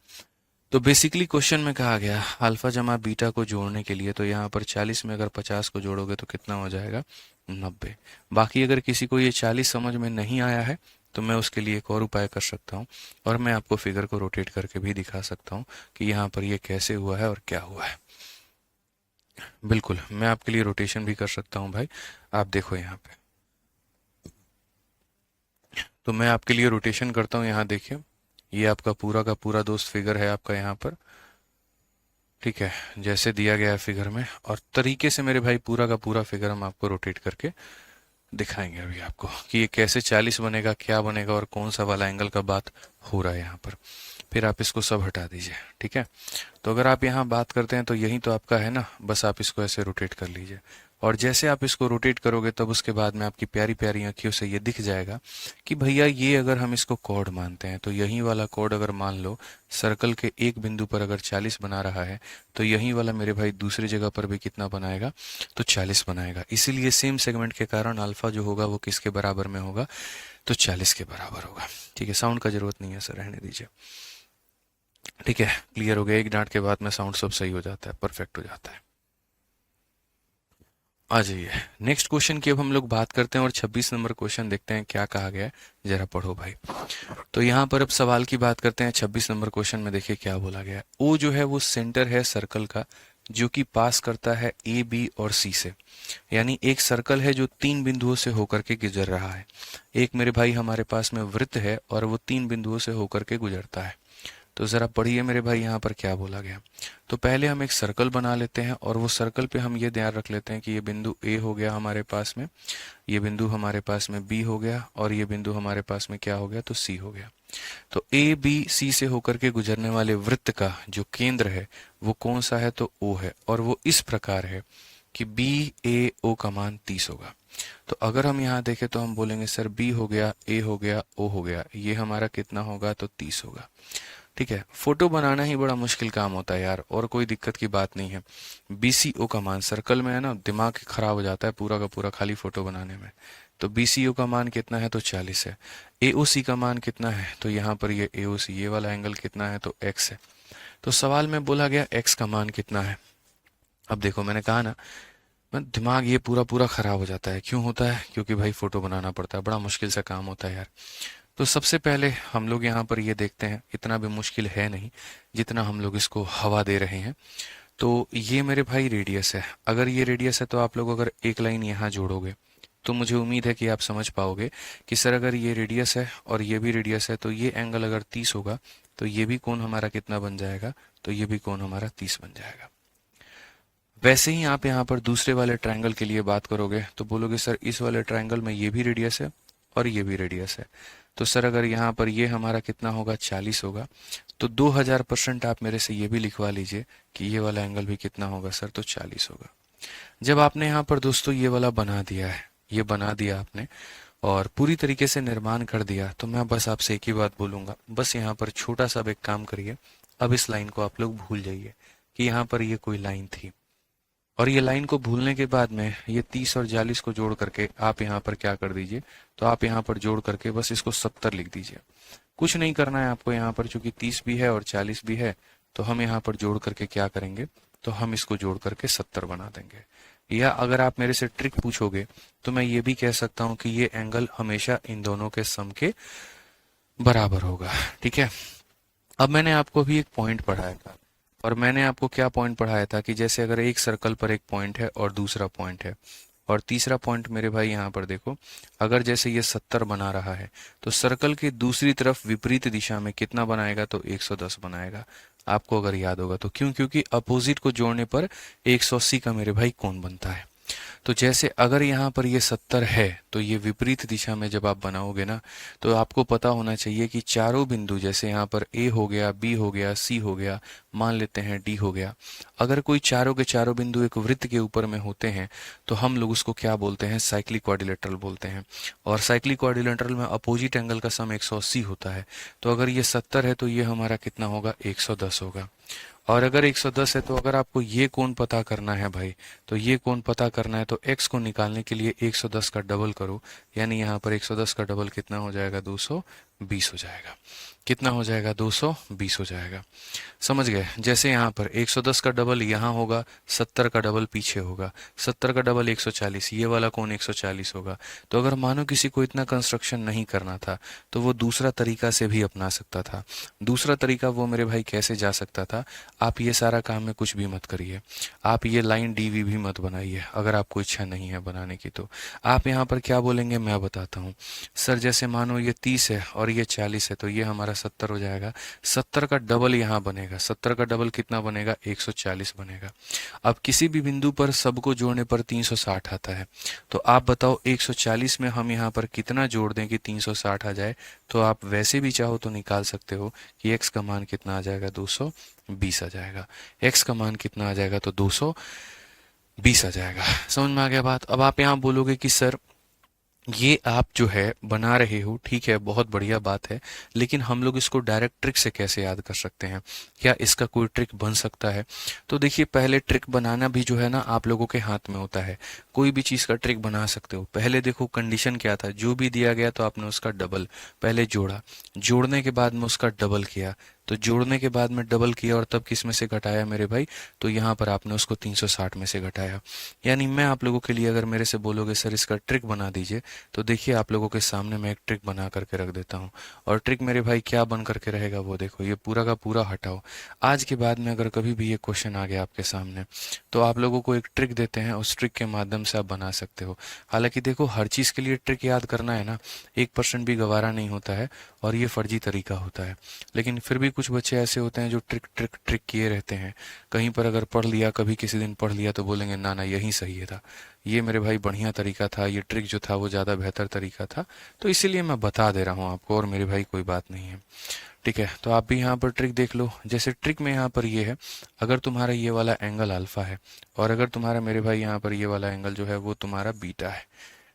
तो बेसिकली क्वेश्चन में कहा गया अल्फा जमा बीटा को जोड़ने के लिए, तो यहाँ पर 40 में अगर 50 को जोड़ोगे तो कितना हो जाएगा, 90। बाकी अगर किसी को ये 40 समझ में नहीं आया है तो मैं उसके लिए एक और उपाय कर सकता हूँ, और मैं आपको फिगर को रोटेट करके भी दिखा सकता हूँ कि यहाँ पर ये कैसे हुआ है और क्या हुआ है। बिल्कुल, मैं आपके लिए रोटेशन भी कर सकता हूँ भाई। आप देखो यहाँ पे, तो मैं आपके लिए रोटेशन करता हूँ। यहाँ देखिए, ये आपका पूरा का पूरा दोस्त फिगर है आपका यहाँ पर। ठीक है, जैसे दिया गया है फिगर में, और तरीके से मेरे भाई पूरा का पूरा फिगर हम आपको रोटेट करके दिखाएंगे अभी आपको कि ये कैसे 40 बनेगा, क्या बनेगा, और कौन सा वाला एंगल का बात हो रहा है यहाँ पर। फिर आप इसको सब हटा दीजिए। ठीक है, तो अगर आप यहाँ बात करते हैं तो यही तो आपका है ना, बस आप इसको ऐसे रोटेट कर लीजिए, और जैसे आप इसको रोटेट करोगे तब उसके बाद में आपकी प्यारी प्यारी आंखियों से ये दिख जाएगा कि भैया ये अगर हम इसको कॉर्ड मानते हैं तो यही वाला कॉर्ड अगर मान लो सर्कल के एक बिंदु पर अगर 40 बना रहा है तो यही वाला मेरे भाई दूसरी जगह पर भी कितना बनाएगा, तो 40 बनाएगा। इसीलिए सेम सेगमेंट के कारण अल्फा जो होगा वो किसके बराबर में होगा, तो 40 के बराबर होगा। ठीक है, साउंड का जरूरत नहीं है सर, रहने दीजिए। ठीक है, क्लियर हो गया। एक डांट के बाद में साउंड सब सही हो जाता है, परफेक्ट हो जाता है। आ जाइए नेक्स्ट क्वेश्चन की अब हम लोग बात करते हैं और 26 नंबर क्वेश्चन देखते हैं क्या कहा गया है, जरा पढ़ो भाई। तो यहाँ पर अब सवाल की बात करते हैं। 26 नंबर क्वेश्चन में देखिए क्या बोला गया है। ओ जो है वो सेंटर है सर्कल का जो कि पास करता है ए बी और सी से, यानी एक सर्कल है जो 3 बिंदुओं से होकर के गुजर रहा है। एक मेरे भाई हमारे पास में वृत्त है और वो 3 बिंदुओं से होकर के गुजरता है। तो जरा पढ़िए मेरे भाई यहाँ पर क्या बोला गया। तो पहले हम एक सर्कल बना लेते हैं और वो सर्कल पे हम ये ध्यान रख लेते हैं कि ये बिंदु ए हो गया हमारे पास में, ये बिंदु हमारे पास में बी हो गया और ये बिंदु हमारे पास में क्या हो गया, तो सी हो गया। तो ए बी सी से होकर के गुजरने वाले वृत्त का जो केंद्र है वो कौन सा है, तो ओ है। और वो इस प्रकार है कि बी ए ओ का मान 30 होगा। तो अगर हम यहाँ देखें तो हम बोलेंगे सर बी हो गया, ए हो गया, ओ हो गया, ये हमारा कितना होगा, तो 30 होगा। ठीक है, फोटो बनाना ही बड़ा मुश्किल काम होता है यार, और कोई दिक्कत की बात नहीं है। बीसीओ का मान सर्कल में है ना, दिमाग खराब हो जाता है पूरा का पूरा खाली फोटो बनाने में। तो बीसीओ का मान कितना है, तो 40 है। एओसी का मान कितना है, तो यहाँ पर ये एओसी ये वाला एंगल कितना है, तो एक्स है। तो सवाल में बोला गया एक्स का मान कितना है। अब देखो मैंने कहा ना, दिमाग ये पूरा पूरा खराब हो जाता है। क्यों होता है, क्योंकि भाई फोटो बनाना पड़ता है, बड़ा मुश्किल सा काम होता है यार। तो सबसे पहले हम लोग यहाँ पर ये देखते हैं, इतना भी मुश्किल है नहीं जितना हम लोग इसको हवा दे रहे हैं। तो ये मेरे भाई रेडियस है। अगर ये रेडियस है तो आप लोग अगर एक लाइन यहाँ जोड़ोगे तो मुझे उम्मीद है कि आप समझ पाओगे कि सर अगर ये रेडियस है और ये भी रेडियस है तो ये एंगल अगर 30 होगा तो ये भी कोण हमारा कितना बन जाएगा, तो ये भी कोण हमारा 30 बन जाएगा। वैसे ही आप यहाँ पर दूसरे वाले ट्रायंगल के लिए बात करोगे तो बोलोगे सर इस वाले ट्रायंगल में ये भी रेडियस है और ये भी रेडियस है, तो सर अगर यहाँ पर ये हमारा कितना होगा, 40 होगा, तो 2000% आप मेरे से ये भी लिखवा लीजिए कि ये वाला एंगल भी कितना होगा सर, तो 40 होगा। जब आपने यहाँ पर दोस्तों ये वाला बना दिया है, ये बना दिया आपने और पूरी तरीके से निर्माण कर दिया, तो मैं बस आपसे एक ही बात बोलूंगा, बस यहाँ पर छोटा सा एक काम करिए। अब इस लाइन को आप लोग भूल जाइए कि यहाँ पर ये कोई लाइन थी, और ये लाइन को भूलने के बाद में ये 30 और 40 को जोड़ करके आप यहाँ पर क्या कर दीजिए, तो आप यहाँ पर जोड़ करके बस इसको 70 लिख दीजिए। कुछ नहीं करना है आपको यहाँ पर, चूंकि 30 भी है और 40 भी है, तो हम यहाँ पर जोड़ करके क्या करेंगे, तो हम इसको जोड़ करके 70 बना देंगे। या अगर आप मेरे से ट्रिक पूछोगे तो मैं ये भी कह सकता हूँ कि ये एंगल हमेशा इन दोनों के सम के बराबर होगा। ठीक है, अब मैंने आपको भी एक पॉइंट पढ़ाया था, और मैंने आपको क्या पॉइंट पढ़ाया था कि जैसे अगर एक सर्कल पर एक पॉइंट है और दूसरा पॉइंट है, और तीसरा पॉइंट मेरे भाई यहाँ पर देखो, अगर जैसे ये 70 बना रहा है तो सर्कल की दूसरी तरफ विपरीत दिशा में कितना बनाएगा, तो 110 बनाएगा। आपको अगर याद होगा तो क्यों, क्योंकि अपोजिट को जोड़ने पर 180 का मेरे भाई कोण बनता है। तो जैसे अगर यहाँ पर ये 70 है तो ये विपरीत दिशा में जब आप बनाओगे ना, तो आपको पता होना चाहिए कि चारों बिंदु, जैसे यहाँ पर ए हो गया, बी हो गया, सी हो गया, मान लेते हैं डी हो गया, अगर कोई चारों के चारों बिंदु एक वृत्त के ऊपर में होते हैं तो हम लोग उसको क्या बोलते हैं, साइक्लिक क्वाड्रिलेटरल बोलते हैं। और साइक्लिक क्वाड्रिलेटरल में अपोजिट एंगल का सम 180 होता है। तो अगर ये 70 है तो ये हमारा कितना होगा, 110 होगा। और अगर 110 है तो अगर आपको ये कोण पता करना है भाई, तो ये कोण पता करना है तो x को निकालने के लिए 110 का डबल करो, यानी यहाँ पर 110 का डबल कितना हो जाएगा, 220 हो जाएगा। कितना हो जाएगा, 220 हो जाएगा। समझ गए। जैसे यहाँ पर 110 का डबल यहाँ होगा, 70 का डबल पीछे होगा, 70 का डबल 140, ये वाला कोण 140 होगा। तो अगर मानो किसी को इतना कंस्ट्रक्शन नहीं करना था तो वो दूसरा तरीका से भी अपना सकता था। दूसरा तरीका वो मेरे भाई कैसे जा सकता था, आप ये सारा काम में कुछ भी मत करिए, आप ये लाइन डीवी भी मत बनाइए अगर आपको इच्छा नहीं है बनाने की। तो आप यहाँ पर क्या बोलेंगे, मैं बताता हूँ। सर जैसे मानो ये 30 है और ये 40 है तो ये हमारा 70 हो जाएगा। 70 का डबल यहाँ बनेगा, 70 का डबल कितना बनेगा, 140 बनेगा। अब किसी भी बिंदु पर सबको जोड़ने पर 360 आता है, तो आप बताओ 140 में हम यहाँ पर कितना जोड़ दें कि 360 आ जाए। तो आप वैसे भी चाहो तो निकाल सकते हो कि x का मान कितना आ जाएगा, 220 आ जाएगा। x का मान कितना आ जाएगा, तो 220 20 आ जाएगा। समझ में आ गया बात। अब आप यहाँ बोलोगे कि सर ये आप जो है बना रहे हो, ठीक है, बहुत बढ़िया बात है, लेकिन हम लोग इसको डायरेक्ट ट्रिक से कैसे याद कर सकते हैं? क्या इसका कोई ट्रिक बन सकता है? तो देखिए, पहले ट्रिक बनाना भी जो है ना आप लोगों के हाथ में होता है। कोई भी चीज़ का ट्रिक बना सकते हो। पहले देखो कंडीशन क्या था, जो भी दिया गया तो आपने उसका डबल पहले जोड़ा, जोड़ने के बाद में उसका डबल किया, तो जोड़ने के बाद में डबल किया और तब किस में से घटाया मेरे भाई? तो यहाँ पर आपने उसको 360 में से घटाया। यानी मैं आप लोगों के लिए, अगर मेरे से बोलोगे सर इसका ट्रिक बना दीजिए, तो देखिए आप लोगों के सामने मैं एक ट्रिक बना करके रख देता हूँ। और ट्रिक मेरे भाई क्या बन करके रहेगा वो देखो, ये पूरा का पूरा हटाओ। आज के बाद में अगर कभी भी ये क्वेश्चन आ गया आपके सामने, तो आप लोगों को एक ट्रिक देते हैं, उस ट्रिक के माध्यम से आप बना सकते हो। हालांकि देखो, हर चीज़ के लिए ट्रिक याद करना है ना, 1% भी गवारा नहीं होता है, और ये फर्जी तरीका होता है। लेकिन फिर भी कुछ बच्चे ऐसे होते हैं जो ट्रिक ट्रिक ट्रिक किए रहते हैं। कहीं पर अगर पढ़ लिया, कभी किसी दिन पढ़ लिया, तो बोलेंगे ना ना यही सही है था, ये मेरे भाई बढ़िया तरीका था, ये ट्रिक जो था वो ज़्यादा बेहतर तरीका था। तो इसीलिए मैं बता दे रहा हूँ आपको, और मेरे भाई कोई बात नहीं है। ठीक है, तो आप भी यहाँ पर ट्रिक देख लो। जैसे ट्रिक में यहाँ पर ये है, अगर तुम्हारा ये वाला एंगल अल्फा है, और अगर तुम्हारा मेरे भाई यहाँ पर ये वाला एंगल जो है वो तुम्हारा बीटा है।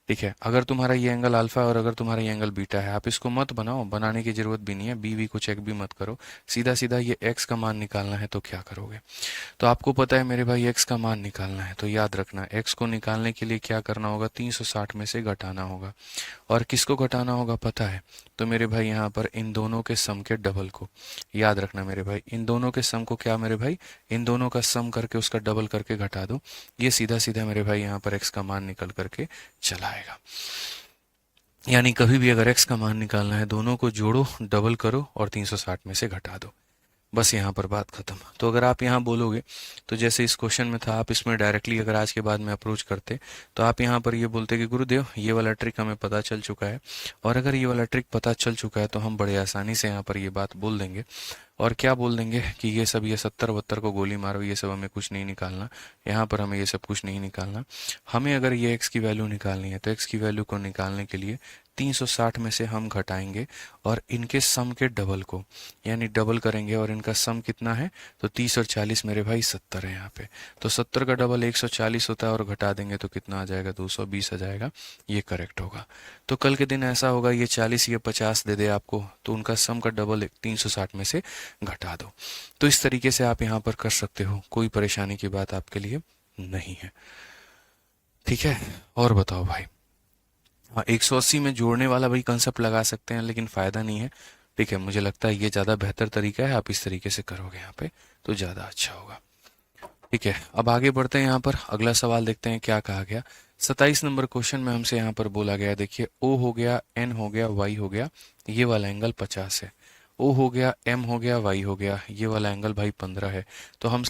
ठीक है, अगर तुम्हारा ये एंगल अल्फा है और अगर तुम्हारा ये एंगल बीटा है, आप इसको मत बनाओ, बनाने की जरूरत भी नहीं है, बी वी को चेक भी मत करो। सीधा सीधा ये एक्स का मान निकालना है, तो क्या करोगे? तो आपको पता है मेरे भाई x का मान निकालना है, तो याद रखना x को निकालने के लिए क्या करना होगा? 360 में से घटाना होगा। और किसको घटाना होगा पता है? तो मेरे भाई यहाँ पर इन दोनों के सम के डबल को। याद रखना मेरे भाई, इन दोनों के सम को क्या मेरे भाई? इन दोनों का सम करके उसका डबल करके घटा दो। ये सीधा सीधा मेरे भाई यहाँ पर x का मान निकल करके चला आएगा। यानी कभी भी अगर x का मान निकालना है, दोनों को जोड़ो, डबल करो और 360 में से घटा दो। बस यहाँ पर बात खत्म। तो अगर आप यहाँ बोलोगे, तो जैसे इस क्वेश्चन में था, आप इसमें डायरेक्टली अगर आज के बाद में अप्रोच करते, तो आप यहाँ पर ये बोलते कि गुरुदेव ये वाला ट्रिक हमें पता चल चुका है। और अगर ये वाला ट्रिक पता चल चुका है तो हम बड़े आसानी से यहाँ पर ये बात बोल देंगे। और क्या बोल देंगे कि ये सब, ये 70 72 को गोली मारो, ये सब हमें कुछ नहीं निकालना, यहाँ पर हमें ये सब कुछ नहीं निकालना। हमें अगर ये x की वैल्यू निकालनी है, तो x की वैल्यू को निकालने के लिए 360 में से हम घटाएंगे और इनके सम के डबल को, यानी डबल करेंगे। और इनका सम कितना है? तो 30 और 40 मेरे भाई 70 है यहाँ पे। तो 70 का डबल 140 होता है, और घटा देंगे तो कितना आ जाएगा? 220 आ जाएगा। ये करेक्ट होगा। तो कल के दिन ऐसा होगा, ये 40 ये 50 दे दे आपको, तो उनका सम का डबल 360 में से घटा दो। तो इस तरीके से आप यहाँ पर कर सकते हो, कोई परेशानी की बात आपके लिए नहीं है। ठीक है, और बताओ भाई। हाँ, 180 में जोड़ने वाला भाई कंसेप्ट लगा सकते हैं, लेकिन फायदा नहीं है। ठीक है, मुझे लगता है ये ज़्यादा बेहतर तरीका है, आप इस तरीके से करोगे यहाँ पे तो ज़्यादा अच्छा होगा। ठीक है, अब आगे बढ़ते हैं। यहाँ पर अगला सवाल देखते हैं क्या कहा गया। 27 नंबर क्वेश्चन में हमसे यहाँ पर बोला गया, देखिए ओ हो गया, एन हो गया, वाई हो गया, ये वाला एंगल 50 है। ओ हो गया, एम हो गया, वाई हो गया, ये वाला एंगल भाई 15 है। तो हम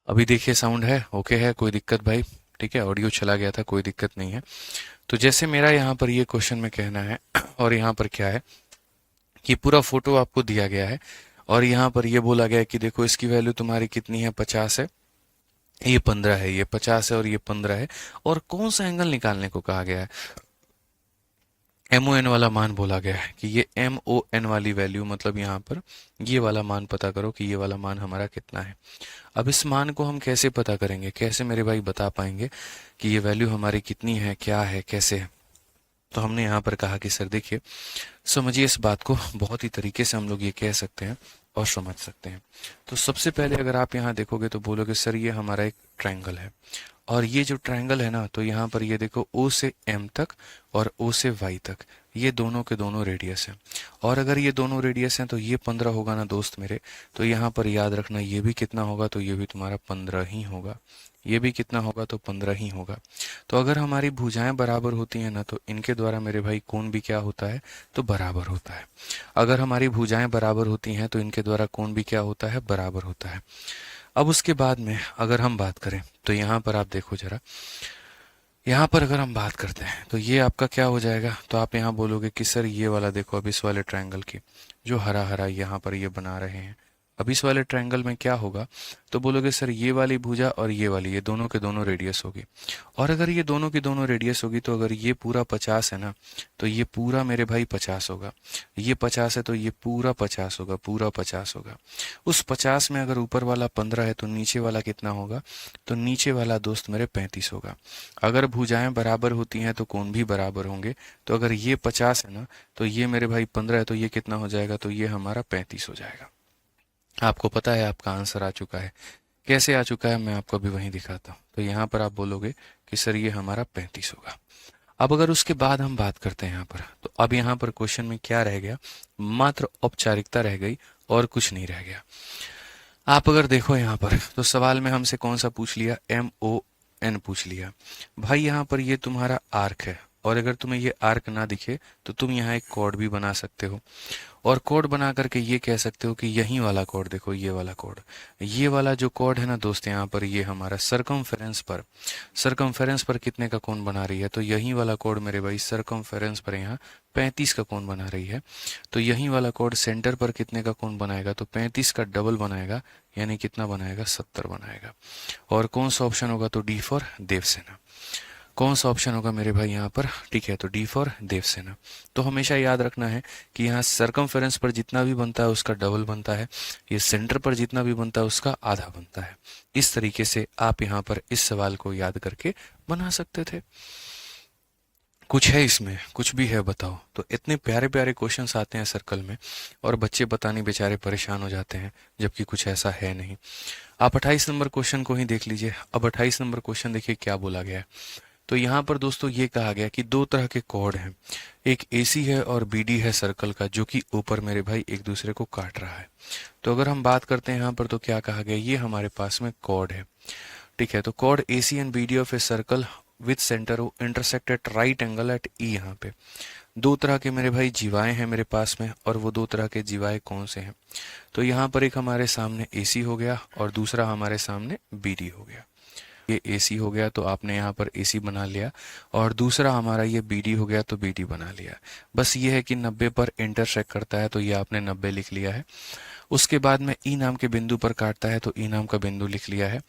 अभी देखिए साउंड है, ओके है, कोई दिक्कत भाई? ठीक है, ऑडियो चला गया था, कोई दिक्कत नहीं है। तो जैसे मेरा यहाँ पर ये क्वेश्चन में कहना है, और यहाँ पर क्या है कि पूरा फोटो आपको दिया गया है, और यहाँ पर ये बोला गया है कि देखो इसकी वैल्यू तुम्हारी कितनी है? 50 है, ये 15 है, ये 50 है और ये 15 है। और कौन सा एंगल निकालने को कहा गया है? एम ओ एन वाला मान बोला गया है कि ये एम ओ एन वाली वैल्यू, मतलब यहाँ पर ये वाला मान पता करो कि ये वाला मान हमारा कितना है। अब इस मान को हम कैसे पता करेंगे, कैसे मेरे भाई बता पाएंगे कि ये वैल्यू हमारी कितनी है, क्या है, कैसे है? तो हमने यहाँ पर कहा कि सर देखिए, समझिए इस बात को, बहुत ही तरीके से हम लोग ये कह सकते हैं और समझ सकते हैं। तो सबसे पहले अगर आप यहाँ देखोगे तो बोलोगे सर ये हमारा एक ट्रायंगल है, और ये जो ट्रायंगल है ना, तो यहाँ पर ये देखो O से M तक और O से Y तक, ये दोनों के दोनों रेडियस हैं। और अगर ये दोनों रेडियस हैं तो ये 15 होगा ना दोस्त मेरे, तो यहाँ पर याद रखना ये भी कितना होगा, तो ये भी तुम्हारा 15 ही होगा, ये भी कितना होगा, तो 15 ही होगा। तो अगर हमारी भुजाएं बराबर होती हैं ना, तो इनके द्वारा मेरे भाई कोण भी क्या होता है, तो बराबर होता है। अगर हमारी भुजाएं बराबर होती हैं तो इनके द्वारा कोण भी क्या होता है, बराबर होता है। अब उसके बाद में अगर हम बात करें तो यहाँ पर आप देखो जरा, यहाँ पर अगर हम बात करते हैं तो ये आपका क्या हो जाएगा, तो आप यहाँ बोलोगे कि सर ये वाला देखो, अब इस वाले ट्रायंगल की जो हरा हरा यहाँ पर ये बना रहे हैं, अब इस वाले ट्रायंगल में क्या होगा, तो बोलोगे सर ये वाली भुजा और ये वाली, ये दोनों के दोनों रेडियस होगी। और अगर ये दोनों की दोनों रेडियस होगी तो अगर ये पूरा 50 है ना, तो ये पूरा मेरे भाई 50 होगा। ये 50 है तो ये पूरा 50 होगा, पूरा 50 होगा। उस 50 में अगर ऊपर वाला 15 है तो नीचे वाला कितना होगा, तो नीचे वाला दोस्त मेरे 35 होगा। अगर भुजाएं बराबर होती हैं तो कोण भी बराबर होंगे। तो अगर ये 50 है ना, तो ये मेरे भाई 15 है, तो ये कितना हो जाएगा, तो ये हमारा 35 हो जाएगा। आपको पता है आपका आंसर आ चुका है। कैसे आ चुका है मैं आपको अभी वहीं दिखाता हूँ। तो यहाँ पर आप बोलोगे कि सर ये हमारा 35 होगा। अब अगर उसके बाद हम बात करते हैं यहाँ पर, तो अब यहाँ पर क्वेश्चन में क्या रह गया, मात्र औपचारिकता रह गई और कुछ नहीं रह गया। आप अगर देखो यहाँ पर तो सवाल में हमसे कौन सा पूछ लिया, MON पूछ लिया। भाई यहाँ पर ये तुम्हारा आर्क है, और अगर तुम्हें ये आर्क ना दिखे तो तुम यहाँ एक कॉर्ड भी बना सकते हो, और कोड बना करके ये कह सकते हो कि यही वाला कोड देखो, ये वाला कोड, ये वाला जो कोड है ना दोस्त, यहाँ पर ये हमारा सरकमफेरेंस पर कितने का कोण बना रही है, तो यही वाला कोड मेरे भाई सरकमफेरेंस पर यहाँ 35 का कोण बना रही है। तो यही वाला कोड सेंटर पर कितने का कोण बनाएगा, तो 35 का डबल बनाएगा, यानी कितना बनाएगा, 70 बनाएगा। और कौन सा ऑप्शन होगा, तो डी फॉर देवसेना। कौन सा ऑप्शन होगा मेरे भाई यहाँ पर, ठीक है, तो डी फॉर देवसेना। तो हमेशा याद रखना है कि यहाँ सरकमफेरेंस पर जितना भी बनता है उसका डबल बनता है, ये सेंटर पर जितना भी बनता है उसका आधा बनता है। इस तरीके से आप यहाँ पर इस सवाल को याद करके बना सकते थे। कुछ है इसमें, कुछ भी है बताओ। तो इतने प्यारे प्यारे क्वेश्चंस आते हैं सर्कल में, और बच्चे पता नहीं बेचारे परेशान हो जाते हैं, जबकि कुछ ऐसा है नहीं। आप 28 नंबर क्वेश्चन को ही देख लीजिए। अब 28 नंबर क्वेश्चन देखिए क्या बोला गया है। तो यहाँ पर दोस्तों ये कहा गया कि दो तरह के कॉर्ड हैं, एक AC है और BD है सर्कल का, जो कि ऊपर मेरे भाई एक दूसरे को काट रहा है। तो अगर हम बात करते हैं यहाँ पर, तो क्या कहा गया, ये हमारे पास में कॉर्ड है, ठीक है। तो chord AC and BD of a circle with centre intersect at right angle at E। यहाँ पे दो तरह के मेरे भाई जीवाएं हैं मेरे पास में, और वो दो तरह के जीवाएं कौन से हैं, तो यहाँ पर एक हमारे सामने AC हो गया और दूसरा हमारे सामने BD हो गया। ये AC हो गया तो आपने यहाँ पर AC बना लिया, और दूसरा हमारा ये BD हो गया तो BD बना लिया। बस ये है कि 90 पर इंटरसेक्ट करता है, तो ये आपने 90 लिख लिया है। उसके बाद में E नाम के बिंदु पर काटता है, तो E नाम का बिंदु लिख लिया है।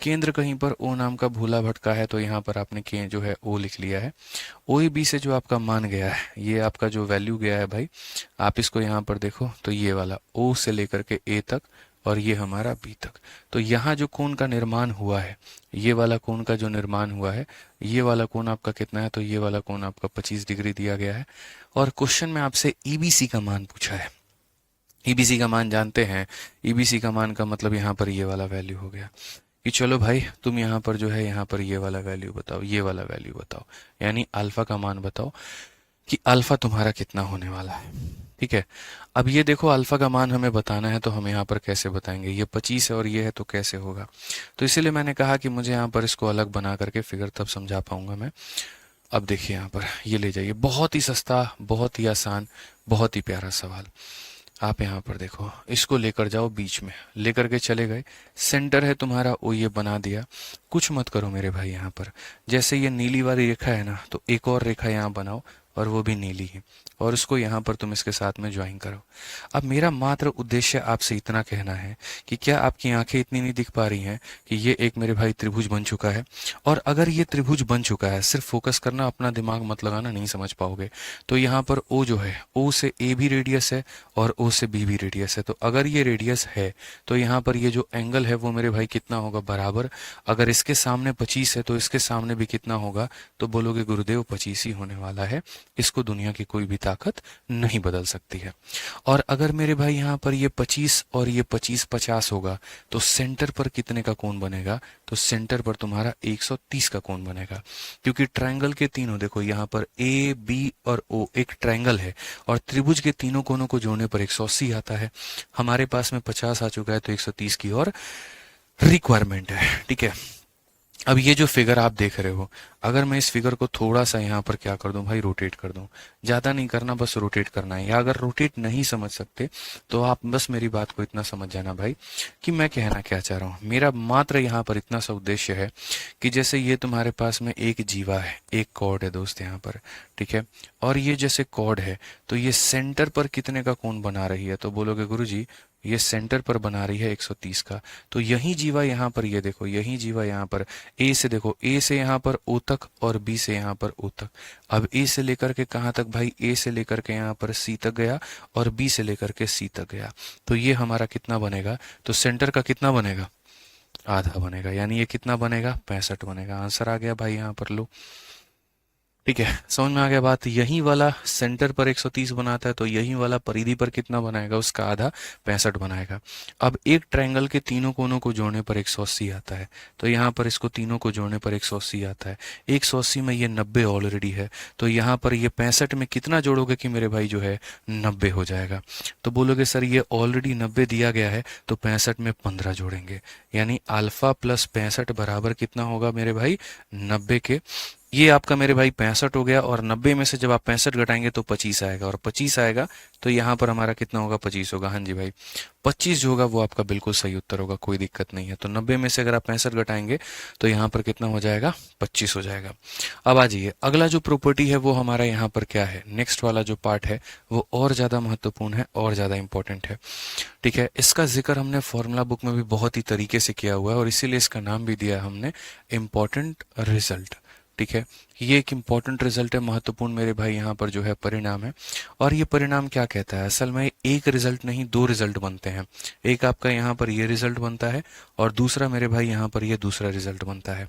केंद्र कहीं पर O नाम का भूला भटका है, तो यहाँ पर आपने जो है O लिख लिया है। OAB से जो आपका मान गया है, ये आपका जो वैल्यू गया है भाई, आप इसको यहाँ पर देखो, तो ये वाला O से लेकर के A तक, और ये हमारा B तक। तो यहाँ जो कोण का निर्माण हुआ है, ये वाला कोण का जो निर्माण हुआ है, ये वाला कोण आपका कितना है, तो ये वाला कोण आपका 25 डिग्री दिया गया है। और क्वेश्चन में आपसे EBC का मान पूछा है। EBC का मान जानते हैं, EBC का मान का मतलब यहाँ पर ये वाला वैल्यू हो गया कि चलो भाई तुम यहाँ पर जो है, यहाँ पर ये वाला वैल्यू बताओ, ये वाला वैल्यू बताओ, यानी अल्फा का मान बताओ कि अल्फा तुम्हारा कितना होने वाला है, ठीक है। अब ये देखो, अल्फा का मान हमें बताना है, तो हम यहाँ पर कैसे बताएंगे, ये 25 है और ये है, तो कैसे होगा। तो इसीलिए मैंने कहा कि मुझे यहाँ पर इसको अलग बना करके फिगर तब समझा पाऊंगा मैं। अब देखिए यहाँ पर ये ले जाइए, बहुत ही सस्ता, बहुत ही आसान, बहुत ही प्यारा सवाल। आप यहाँ पर देखो, इसको लेकर जाओ, बीच में लेकर के चले गए, सेंटर है तुम्हारा वो, ये बना दिया। कुछ मत करो मेरे भाई, यहाँ पर जैसे ये नीली वाली रेखा है ना, तो एक और रेखा यहाँ बनाओ, और वो भी नीली है, और उसको यहाँ पर तुम इसके साथ में ज्वाइन करो। अब मेरा मात्र उद्देश्य आपसे इतना कहना है कि क्या आपकी आंखें इतनी नहीं दिख पा रही हैं कि ये एक मेरे भाई त्रिभुज बन चुका है। और अगर ये त्रिभुज बन चुका है, सिर्फ फोकस करना, अपना दिमाग मत लगाना, नहीं समझ पाओगे। तो यहाँ पर O जो है, O से A भी रेडियस है और O से B भी रेडियस है। तो अगर ये रेडियस है तो यहाँ पर ये जो एंगल है वो मेरे भाई कितना होगा, बराबर। अगर इसके सामने 25 है तो इसके सामने भी कितना होगा, तो बोलोगे गुरुदेव 25 ही होने वाला है। इसको दुनिया की कोई भी ताकत नहीं बदल सकती है। और अगर मेरे भाई यहाँ पर ये 25 और ये 25 50 होगा तो सेंटर पर कितने का कोण बनेगा? तो सेंटर पर तुम्हारा 130 का कोण बनेगा, क्योंकि ट्रायंगल के तीनों देखो यहाँ पर ए बी और ओ एक ट्रायंगल है और त्रिभुज के तीनों कोनों को जोड़ने पर 180 आता है। हमारे पास में 50 आ चुका है तो 130 की और रिक्वायरमेंट है। ठीक है, अब ये जो फिगर आप देख रहे हो, अगर मैं इस फिगर को थोड़ा सा यहाँ पर क्या कर दूं भाई, रोटेट कर दूं, ज्यादा नहीं करना, बस रोटेट करना है। या अगर रोटेट नहीं समझ सकते तो आप बस मेरी बात को इतना समझ जाना भाई कि मैं कहना क्या चाह रहा हूँ। मेरा मात्र यहाँ पर इतना सा उद्देश्य है कि जैसे ये तुम्हारे पास में एक जीवा है, एक कॉर्ड है दोस्त यहाँ पर, ठीक है, और ये जैसे कॉर्ड है तो ये सेंटर पर कितने का कोण बना रही है? तो बोलोगे गुरुजी ये सेंटर पर बना रही है 130 का। तो यही जीवा यहाँ पर, ये देखो यही जीवा यहाँ पर ए से, देखो ए से यहाँ पर ओ तक और बी से यहाँ पर ओ तक। अब ए से लेकर के कहाँ तक भाई? ए से लेकर के यहाँ पर सी तक गया और बी से लेकर के सी तक गया। तो ये हमारा कितना बनेगा? तो सेंटर का कितना बनेगा? आधा बनेगा, यानी ये कितना बनेगा? 65 बनेगा। आंसर आ गया भाई यहाँ पर, लो। ठीक है, समझ में आ गया बात। यही वाला सेंटर पर 130 बनाता है तो यही वाला परिधि पर कितना बनाएगा? उसका आधा 65 बनाएगा। अब एक ट्रायंगल के तीनों कोनों को जोड़ने पर 180 आता है, तो यहाँ पर इसको तीनों को जोड़ने पर 180 आता है। 180 में ये 90 ऑलरेडी है, तो यहाँ पर ये 65 में कितना जोड़ोगे कि मेरे भाई जो है 90 हो जाएगा? तो बोलोगे सर ये ऑलरेडी 90 दिया गया है तो 65 में 15 जोड़ेंगे, यानी अल्फा प्लस 65 बराबर कितना होगा मेरे भाई? 90 के। ये आपका मेरे भाई 65 हो गया, और 90 में से जब आप 65 घटाएंगे तो 25 आएगा, और 25 आएगा तो यहाँ पर हमारा कितना होगा? 25 होगा। हाँ जी भाई, 25 जो होगा वो आपका बिल्कुल सही उत्तर होगा, कोई दिक्कत नहीं है। तो 90 में से अगर आप 65 घटाएंगे तो यहाँ पर कितना हो जाएगा? 25 हो जाएगा। अब आ जाइए, अगला जो प्रॉपर्टी है वो हमारा यहाँ पर क्या है? नेक्स्ट वाला जो पार्ट है वो और ज्यादा महत्वपूर्ण है और ज्यादा इंपॉर्टेंट है। ठीक है, इसका जिक्र हमने फॉर्मूला बुक में भी बहुत ही तरीके से किया हुआ है और इसीलिए इसका नाम भी दिया है हमने इम्पोर्टेंट रिजल्ट। ठीक है, ये एक इंपॉर्टेंट रिजल्ट है, महत्वपूर्ण मेरे भाई यहाँ पर जो है परिणाम है। और ये परिणाम क्या कहता है? असल में एक रिजल्ट नहीं, दो रिजल्ट बनते हैं। एक आपका यहाँ पर ये रिजल्ट बनता है और दूसरा मेरे भाई यहाँ पर ये दूसरा रिजल्ट बनता है।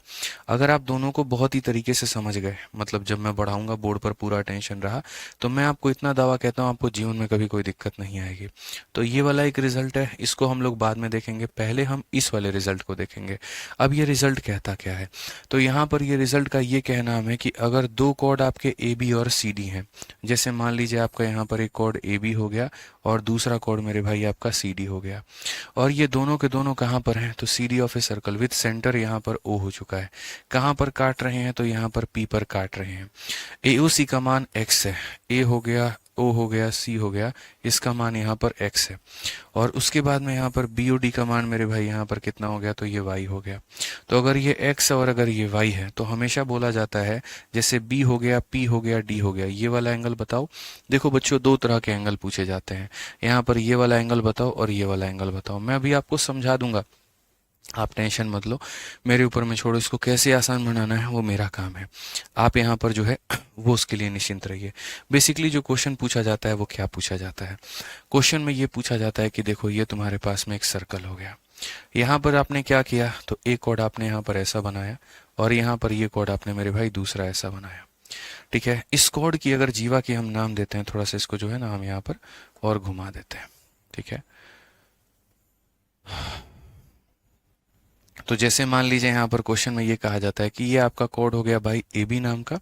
अगर आप दोनों को बहुत ही तरीके से समझ गए, मतलब जब मैं बढ़ाऊंगा बोर्ड पर पूरा अटेंशन रहा, तो मैं आपको इतना दावा कहता हूँ आपको जीवन में कभी कोई दिक्कत नहीं आएगी। तो ये वाला एक रिजल्ट है, इसको हम लोग बाद में देखेंगे, पहले हम इस वाले रिजल्ट को देखेंगे। अब ये रिजल्ट कहता क्या है? तो यहाँ पर ये रिजल्ट का ये कहना है कि अगर दो कॉर्ड आपके ए बी और सी डी हैं, जैसे मान लीजिए आपका यहाँ पर एक कॉर्ड ए बी हो गया और दूसरा कॉर्ड मेरे भाई आपका सी डी हो गया, और ये दोनों के दोनों कहाँ पर हैं? तो C D of a circle with centre यहाँ पर ओ हो चुका है। कहाँ पर काट रहे हैं? तो यहाँ पर पी पर काट रहे हैं। ए ओ सी का मान एक्स है, ए हो गया, ओ हो गया, सी हो गया, इसका मान यहाँ पर x है। और उसके बाद में यहाँ पर बी ओ डी का मान मेरे भाई यहाँ पर कितना हो गया? तो ये y हो गया। तो अगर ये x और अगर ये y है तो हमेशा बोला जाता है जैसे b हो गया, p हो गया, d हो गया, ये वाला एंगल बताओ। देखो बच्चों, दो तरह के एंगल पूछे जाते हैं, यहाँ पर ये वाला एंगल बताओ और ये वाला एंगल बताओ। मैं अभी आपको समझा दूंगा, आप टेंशन मत लो, मेरे ऊपर में छोड़ो, इसको कैसे आसान बनाना है वो मेरा काम है। आप यहाँ पर जो है वो उसके लिए निश्चिंत रहिए। बेसिकली जो क्वेश्चन पूछा जाता है वो क्या पूछा जाता है? क्वेश्चन में ये पूछा जाता है कि देखो ये तुम्हारे पास में एक सर्कल हो गया, यहाँ पर आपने क्या किया? तो एक कॉर्ड आपने यहाँ पर ऐसा बनाया और यहाँ पर ये कॉर्ड आपने मेरे भाई दूसरा ऐसा बनाया। ठीक है, इस कॉर्ड की अगर जीवा की हम नाम देते हैं, थोड़ा सा इसको जो है ना हम यहाँ पर और घुमा देते हैं। ठीक है, तो जैसे मान लीजिए यहाँ पर क्वेश्चन में ये कहा जाता है कि ये आपका कोड हो गया भाई ए बी नाम का,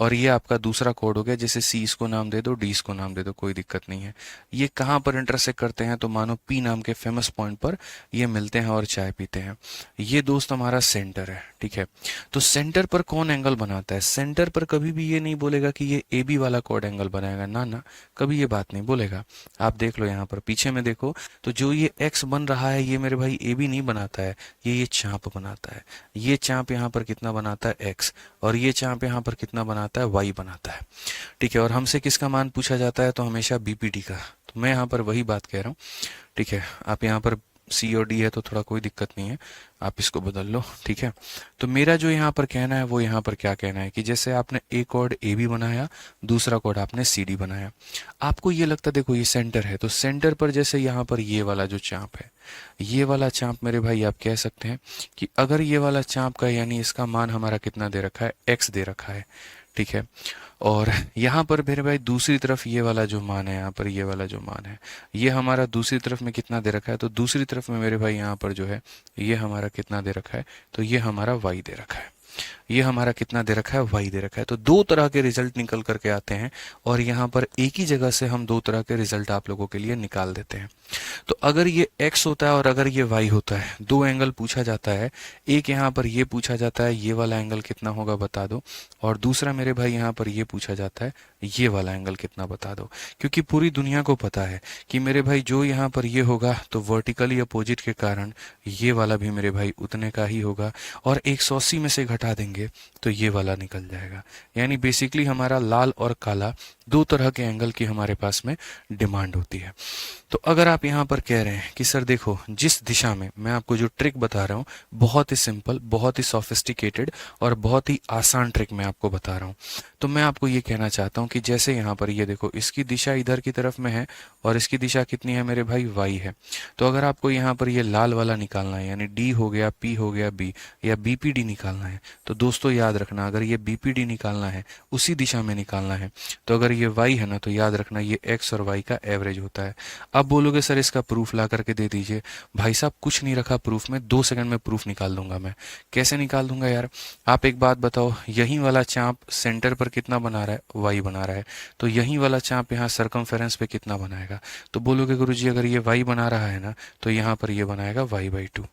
और ये आपका दूसरा कोड हो गया, जैसे सी इसको नाम दे दो, डी इसको नाम दे दो, कोई दिक्कत नहीं है। ये कहाँ पर इंटरसेक्ट करते हैं? तो मानो पी नाम के फेमस पॉइंट पर ये मिलते हैं और चाय पीते हैं। ये दोस्त हमारा सेंटर है। ठीक है, तो सेंटर पर कौन एंगल बनाता है? सेंटर पर कभी भी ये नहीं बोलेगा कि ये ए बी वाला कोड एंगल बनाएगा, ना ना, कभी ये बात नहीं बोलेगा। आप देख लो यहाँ पर पीछे में देखो, तो जो ये एक्स बन रहा है ये मेरे भाई ए बी नहीं बनाता है, ये चाप बनाता है। ये चाप यहाँ पर कितना बनाता है? एक्स, और ये चाप यहाँ पर कितना बनाता है? वाई बनाता है। ठीक है, और हमसे किसका मान पूछा जाता है? तो हमेशा बीपीटी का। तो मैं यहाँ पर वही बात कह रहा हूँ। ठीक है, आप यहाँ पर सी और डी है तो थोड़ा कोई दिक्कत नहीं है, आप इसको बदल लो। ठीक है, तो मेरा जो यहाँ पर कहना है वो यहाँ पर क्या कहना है कि जैसे आपने एक कॉर्ड ए बी बनाया, दूसरा कॉर्ड आपने सी डी बनाया, आपको ये लगता है देखो ये सेंटर है, तो सेंटर पर जैसे यहाँ पर ये वाला जो चाप है, ये वाला चाप मेरे भाई आप कह सकते हैं कि अगर ये वाला चाप का यानी इसका मान हमारा कितना दे रखा है? एक्स दे रखा है। ठीक है। और यहाँ पर मेरे भाई दूसरी तरफ ये वाला जो मान है, यहाँ पर ये वाला जो मान है, ये हमारा दूसरी तरफ में कितना दे रखा है, तो दूसरी तरफ में मेरे भाई यहाँ पर जो है ये हमारा कितना दे रखा है, तो ये हमारा y दे रखा है। ये हमारा कितना दे रखा है, y दे रखा है। तो दो तरह के रिजल्ट निकल करके आते हैं और यहाँ पर एक ही जगह से हम दो तरह के रिजल्ट आप लोगों के लिए निकाल देते हैं। तो अगर ये x होता है और अगर ये y होता है, दो एंगल पूछा जाता है। एक यहाँ पर ये पूछा जाता है ये वाला एंगल कितना होगा बता दो, और दूसरा मेरे भाई यहाँ पर ये पूछा जाता है ये वाला एंगल कितना बता दो। क्योंकि पूरी दुनिया को पता है कि मेरे भाई जो यहाँ पर ये होगा तो वर्टिकली अपोजिट के कारण ये वाला भी मेरे भाई उतने का ही होगा, और 180 में से घटा देंगे तो ये वाला निकल जाएगा। यानी बेसिकली हमारा लाल और काला दो तरह के एंगल की हमारे पास में डिमांड होती है। तो अगर आप यहाँ पर कह रहे हैं कि सर देखो जिस दिशा में मैं आपको जो ट्रिक बता रहा हूँ, बहुत ही सिंपल, बहुत ही सोफिस्टिकेटेड और बहुत ही आसान ट्रिक मैं आपको बता रहा हूँ, तो मैं आपको ये कहना चाहता हूँ कि जैसे यहाँ पर ये देखो इसकी दिशा इधर की तरफ में है और इसकी दिशा कितनी है मेरे भाई, y है। तो अगर आपको यहाँ पर ये लाल वाला निकालना है, यानी d हो गया, p हो गया, b, या bpd निकालना है, तो दोस्तों याद रखना अगर ये bpd निकालना है, उसी दिशा में निकालना है, तो अगर ये y है ना, तो याद रखना ये x और y का एवरेज होता है। अब बोलोगे सर इसका प्रूफ ला करके दे दीजिए। भाई साहब कुछ नहीं रखा प्रूफ में, 2 सेकंड में प्रूफ निकाल दूंगा मैं। कैसे निकाल दूंगा यार, आप एक बात बताओ, यही वाला चाप सेंटर पर कितना बना रहा है, y बना रहा है, तो यही वाला चाप यहाँ सरकमफेरेंस पे कितना बनाएगा, तो बोलोगे गुरुजी अगर ये y बना रहा है ना, तो यहाँ पर ये बनाएगा y/2।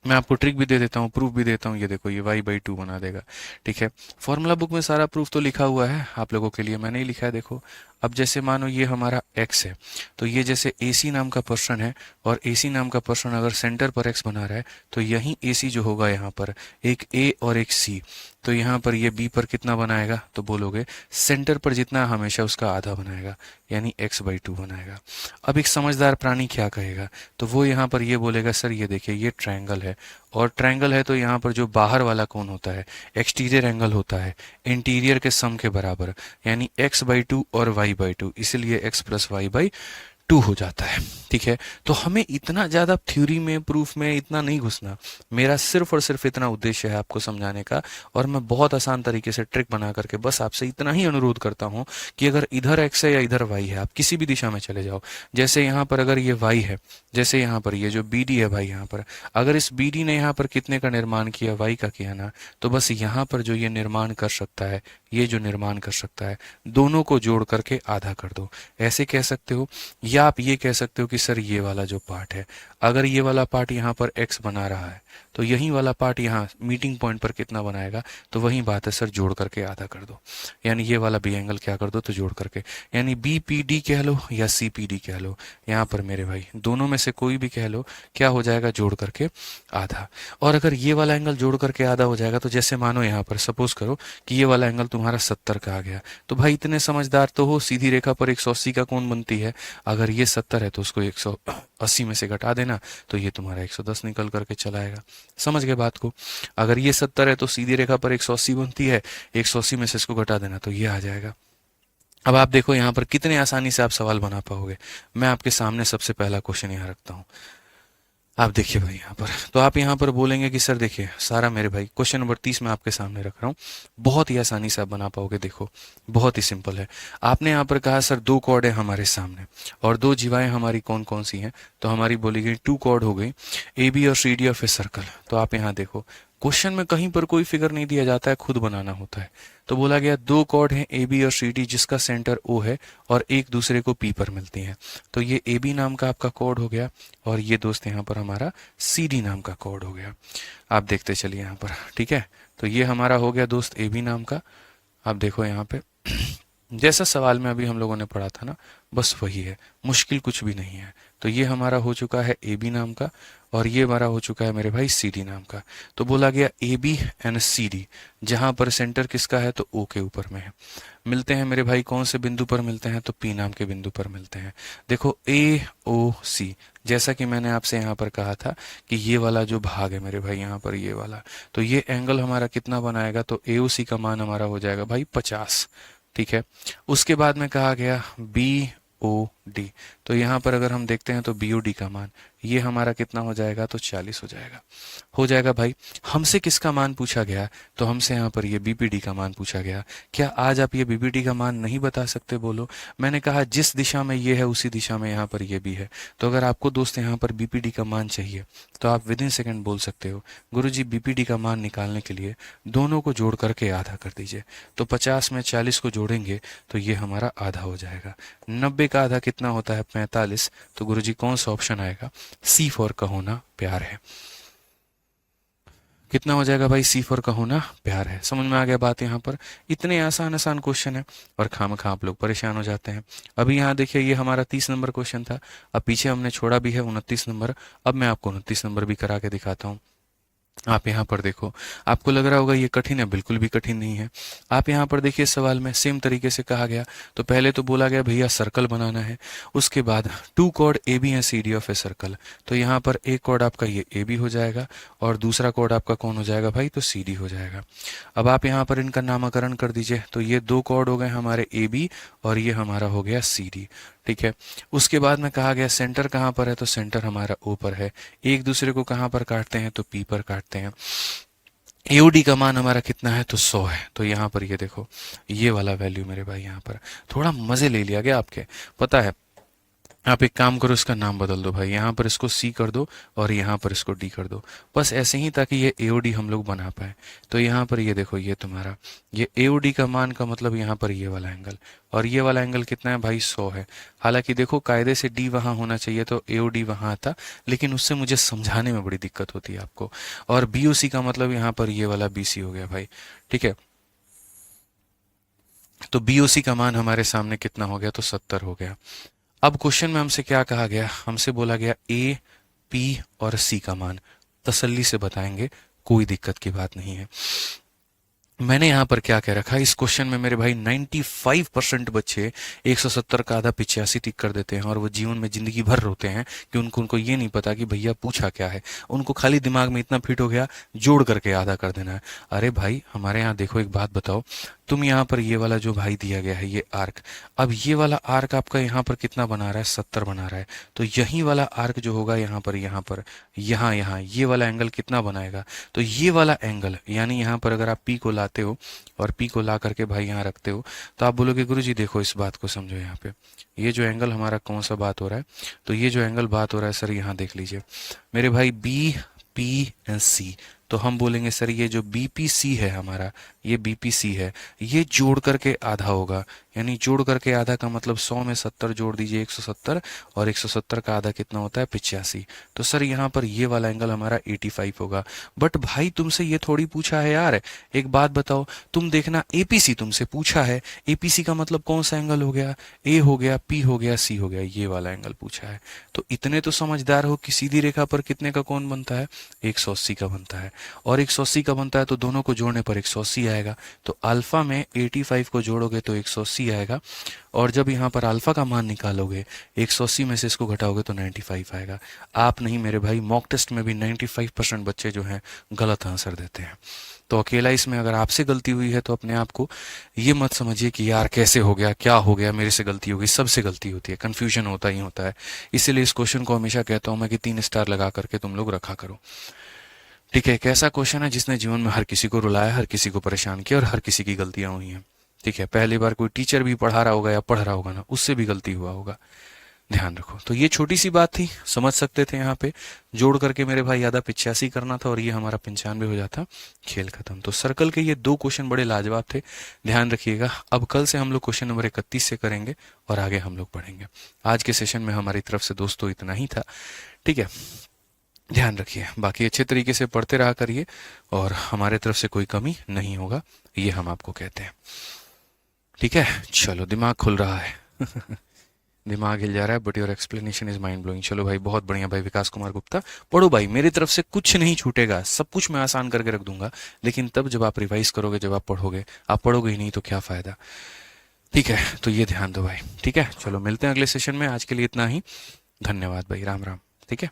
मैं आपको ट्रिक भी दे देता हूँ, प्रूफ भी देता हूँ, ये देखो ये y/2 बना देगा। ठीक है, फॉर्मूला बुक में सारा प्रूफ तो लिखा हुआ है, आप लोगों के लिए मैंने ही लिखा है। देखो अब जैसे मानो ये हमारा x है, तो ये जैसे AC नाम का पर्सन है और AC नाम का पर्सन अगर सेंटर पर x बना रहा है, तो यही AC जो होगा यहाँ पर एक A और एक C, तो यहाँ पर ये B पर कितना बनाएगा, तो बोलोगे सेंटर पर जितना हमेशा उसका आधा बनाएगा, यानी x/2 बनाएगा। अब एक समझदार प्राणी क्या कहेगा, तो वो यहाँ पर ये बोलेगा सर ये देखिए ये ट्रायंगल है, और ट्रायंगल है तो यहाँ पर जो बाहर वाला कोण होता है एक्सटीरियर एंगल होता है इंटीरियर के सम के बराबर, यानी x/2 और y/2, इसलिए x + y/2 हो जाता है। ठीक है, तो हमें इतना ज़्यादा थ्योरी में, प्रूफ में इतना नहीं घुसना। मेरा सिर्फ और सिर्फ इतना उद्देश्य है आपको समझाने का, और मैं बहुत आसान तरीके से ट्रिक बना करके बस आपसे इतना ही अनुरोध करता हूँ कि अगर इधर x है या इधर y है, आप किसी भी दिशा में चले जाओ। जैसे यहाँ पर अगर ये y है, जैसे यहाँ पर ये जो BD है भाई, यहाँ पर अगर इस BD ने यहाँ पर कितने का निर्माण किया, y का किया ना, तो बस यहाँ पर जो ये निर्माण कर सकता है, ये जो निर्माण कर सकता है, दोनों को जोड़ करके आधा कर दो, ऐसे कह सकते हो। या आप ये कह सकते हो कि सर ये वाला जो पार्ट है, अगर ये वाला पार्ट यहाँ पर x बना रहा है, तो यही वाला पार्ट यहाँ मीटिंग पॉइंट पर कितना बनाएगा, तो वही बात है सर, जोड़ करके आधा कर दो, यानी ये वाला बी एंगल क्या कर दो, तो जोड़ करके, यानी BPD कह लो या CPD कह लो, यहाँ पर मेरे भाई दोनों में से कोई भी कह लो, क्या हो जाएगा, जोड़ करके आधा। और अगर ये वाला एंगल जोड़ करके आधा हो जाएगा, तो जैसे मानो यहाँ पर सपोज करो कि ये वाला एंगल तुम्हारा 70 का आ गया, तो भाई इतने समझदार तो हो, सीधी रेखा पर 180 का कोण बनती है, अगर ये 70 है तो उसको 180 में से घटा देना, तो ये तुम्हारा 110 निकल करके चला आएगा। समझ गए बात को, अगर ये 70 है तो सीधी रेखा पर 180 बनती है, 180 में से इसको घटा देना तो ये आ जाएगा। अब आप देखो यहाँ पर कितने आसानी से आप सवाल बना पाओगे। मैं आपके सामने सबसे पहला क्वेश्चन यहाँ रखता हूँ, आप देखिए भाई यहाँ पर, तो आप यहाँ पर बोलेंगे कि सर देखिए सारा मेरे भाई क्वेश्चन नंबर 30 मैं आपके सामने रख रहा हूँ, बहुत ही आसानी से आप बना पाओगे। देखो बहुत ही सिंपल है, आपने यहाँ पर कहा सर 2 कॉर्ड है हमारे सामने और 2 जीवाएं हमारी कौन कौन सी हैं, तो हमारी बोली गई 2 कॉर्ड हो गई AB और CD ऑफ ए सर्कल। तो आप यहाँ देखो क्वेश्चन में कहीं पर कोई फिगर नहीं दिया जाता है, खुद बनाना होता है। तो बोला गया 2 कॉर्ड हैं AB और CD जिसका सेंटर O है और एक दूसरे को P पर मिलती हैं, तो ये AB नाम का आपका कॉर्ड हो गया और ये दोस्त यहाँ पर हमारा CD नाम का कॉर्ड हो गया। आप देखते चलिए यहाँ पर, ठीक है, तो ये हमारा हो गया दोस्त AB नाम का। आप देखो यहाँ पे जैसा सवाल में अभी हम लोगों ने पढ़ा था ना, बस वही है, मुश्किल कुछ भी नहीं है। तो ये हमारा हो चुका है AB नाम का और ये हमारा हो चुका है मेरे भाई CD नाम का। तो बोला गया AB एंड CD, जहां पर सेंटर किसका है, तो O के ऊपर में है, मिलते हैं मेरे भाई कौन से बिंदु पर मिलते हैं, तो P नाम के बिंदु पर मिलते हैं। देखो AOC, जैसा कि मैंने आपसे यहाँ पर कहा था कि ये वाला जो भाग है मेरे भाई यहाँ पर ये वाला, तो ये एंगल हमारा कितना बनाएगा, तो AOC का मान हमारा हो जाएगा भाई 50। ठीक है, उसके बाद में कहा गया BOD, तो यहाँ पर अगर हम देखते हैं तो BOD का मान ये हमारा कितना हो जाएगा, तो 40 हो जाएगा भाई। हमसे किसका मान पूछा गया, तो हमसे यहाँ पर ये बीपीडी का मान पूछा गया। क्या आज आप ये बीपीडी का मान नहीं बता सकते, बोलो। मैंने कहा जिस दिशा में ये है उसी दिशा में यहाँ पर ये भी है। तो अगर आपको दोस्त यहाँ पर बीपीडी का मान चाहिए तो आप विद इन सेकेंड बोल सकते हो, गुरुजी बीपीडी का मान निकालने के लिए दोनों को जोड़ करके आधा कर दीजिए। तो 50 में 40 को जोड़ेंगे तो ये हमारा आधा हो जाएगा। 90 का आधा कितना होता है, 45। तो गुरुजी कौन सा ऑप्शन आएगा, सी फॉर का होना प्यार है। कितना हो जाएगा भाई, सी फॉर का होना प्यार है। समझ में आ गया बात यहाँ पर। इतने आसान आसान क्वेश्चन है और खामखा आप लोग परेशान हो जाते हैं। अभी यहाँ देखिए ये हमारा 30 नंबर क्वेश्चन था, अब पीछे हमने छोड़ा भी है 29 नंबर। अब मैं आपको 29 नंबर भी करा के दिखाता हूँ। आप यहाँ पर देखो, आपको लग रहा होगा ये कठिन है, बिल्कुल भी कठिन नहीं है। आप यहाँ पर देखिए सवाल में सेम तरीके से कहा गया। तो पहले तो बोला गया भैया सर्कल बनाना है, उसके बाद 2 chord A B and C D of a circle. तो यहाँ पर एक कॉर्ड आपका ये ए बी हो जाएगा और दूसरा कॉर्ड आपका कौन हो जाएगा भाई, तो सी डी हो जाएगा। अब आप यहाँ पर इनका नामकरण कर दीजिए। तो ये 2 कॉर्ड हो गए हमारे ए बी और ये हमारा हो गया सी डी, ठीक है। उसके बाद में कहा गया सेंटर कहाँ पर है, तो सेंटर हमारा ओ पर है। एक दूसरे को कहाँ पर काटते हैं, तो पी पर काटते हैं। एओडी का मान हमारा कितना है, तो 100 है। तो यहाँ पर ये देखो ये वाला वैल्यू मेरे भाई, यहाँ पर थोड़ा मजे ले लिया गया आपके, पता है। आप एक काम करो, इसका नाम बदल दो भाई, यहाँ पर इसको सी कर दो और यहाँ पर इसको डी कर दो, बस ऐसे ही, ताकि ये एओडी हम लोग बना पाए। तो यहाँ पर ये देखो ये तुम्हारा ये एओडी का मान का मतलब यहाँ पर ये वाला एंगल, और ये वाला एंगल कितना है भाई, 100 है। हालांकि देखो कायदे से डी वहां होना चाहिए तो एओडी वहां आता, लेकिन उससे मुझे समझाने में बड़ी दिक्कत होती है आपको। और बीओसी का मतलब यहाँ पर ये वाला बीसी हो गया भाई, ठीक है। तो बीओसी का मान हमारे सामने कितना हो गया, तो 70 हो गया। अब क्वेश्चन में हमसे क्या कहा गया, हमसे बोला गया ए, पी और सी का मान तसल्ली से बताएंगे, कोई दिक्कत की बात नहीं है। मैंने यहाँ पर क्या कह रखा है, इस क्वेश्चन में मेरे भाई 95% बच्चे 170 का आधा 85 टिक कर देते हैं और वो जीवन में जिंदगी भर रोते हैं कि उनको ये नहीं पता कि भैया पूछा क्या है। उनको खाली दिमाग में इतना फिट हो गया जोड़ करके आधा कर देना है। अरे भाई हमारे यहाँ देखो, एक बात बताओ, तुम यहाँ पर ये वाला जो भाई दिया गया है ये आर्क, अब ये वाला आर्क आपका यहाँ पर कितना बना रहा है, 70 बना रहा है। तो यही वाला आर्क जो होगा यहाँ पर यहाँ ये वाला एंगल कितना बनाएगा, तो ये वाला एंगल, यानी यहाँ पर अगर आप पी को लाते हो और पी को ला करके भाई यहाँ रखते हो, तो आप बोलोगे गुरुजी देखो इस बात को समझो, यहाँ पे ये जो एंगल हमारा कौन सा बात हो रहा है, तो ये जो एंगल बात हो रहा है सर, यहाँ देख लीजिए मेरे भाई, बी पी एंड सी। तो हम बोलेंगे सर ये जो बीपीसी है हमारा, ये बीपीसी है, ये जोड़ करके आधा होगा। यानी जोड़ करके आधा का मतलब 100 में 70 जोड़ दीजिए 170, और 170 का आधा कितना होता है, 85। तो सर यहाँ पर ये वाला एंगल हमारा 85 होगा। बट भाई तुमसे ये थोड़ी पूछा है यार, एक बात बताओ, तुम देखना एपीसी तुमसे पूछा है, एपीसी का मतलब कौन सा एंगल हो गया, ए हो गया, पी हो गया, सी हो गया, ये वाला एंगल पूछा है। तो इतने तो समझदार हो कि सीधी रेखा पर कितने का कोण बनता है, 180 का बनता है। और 180 का बनता है तो दोनों को जोड़ने पर 180 आएगा। तो अल्फा में 85 को जोड़ोगे तो 180 आएगा, और जब यहाँ पर अल्फा का मान निकालोगे 180 में से इसको घटाओगे तो 95 आएगा। आप नहीं मेरे भाई, मॉक टेस्ट में भी 95% बच्चे जो हैं गलत आंसर देते हैं। तो अकेला इसमें अगर आपसे गलती हुई है तो अपने आप को ये मत समझिए कि यार कैसे हो गया, क्या हो गया, मेरे से गलती हो गई। सबसे गलती होती है, कंफ्यूजन होता ही होता है। इसीलिए इस क्वेश्चन को हमेशा कहता हूं मैं कि 3 स्टार लगा करके तुम लोग रखा करो। ठीक है, एक ऐसा क्वेश्चन है जिसने जीवन में हर किसी को रुलाया, हर किसी को परेशान किया और हर किसी की गलतियां हुई हैं। ठीक है, पहली बार कोई टीचर भी पढ़ा रहा होगा या पढ़ रहा होगा ना, उससे भी गलती हुआ होगा, ध्यान रखो। तो ये छोटी सी बात थी, समझ सकते थे। यहाँ पे जोड़ करके मेरे भाई आधा 85 करना था और ये हमारा 95 हो जाता, खेल खत्म। तो सर्कल के ये 2 क्वेश्चन बड़े लाजवाब थे, ध्यान रखिएगा। अब कल से हम लोग क्वेश्चन नंबर 31 से करेंगे और आगे हम लोग पढ़ेंगे। आज के सेशन में हमारी तरफ से दोस्तों इतना ही था, ठीक है। ध्यान रखिए, बाकी अच्छे तरीके से पढ़ते रहा करिए और हमारे तरफ से कोई कमी नहीं होगा, ये हम आपको कहते हैं। ठीक है, चलो दिमाग खुल रहा है दिमाग हिल जा रहा है, but your explanation is mind blowing. चलो भाई, बहुत बढ़िया भाई विकास कुमार गुप्ता। पढ़ो भाई, मेरी तरफ से कुछ नहीं छूटेगा, सब कुछ मैं आसान करके रख दूंगा, लेकिन तब जब आप रिवाइज करोगे, जब आप पढ़ोगे। आप पढ़ोगे ही नहीं तो क्या फायदा। ठीक है, तो ये ध्यान दो भाई। ठीक है, चलो मिलते हैं अगले सेशन में। आज के लिए इतना ही, धन्यवाद भाई, राम राम। ठीक है।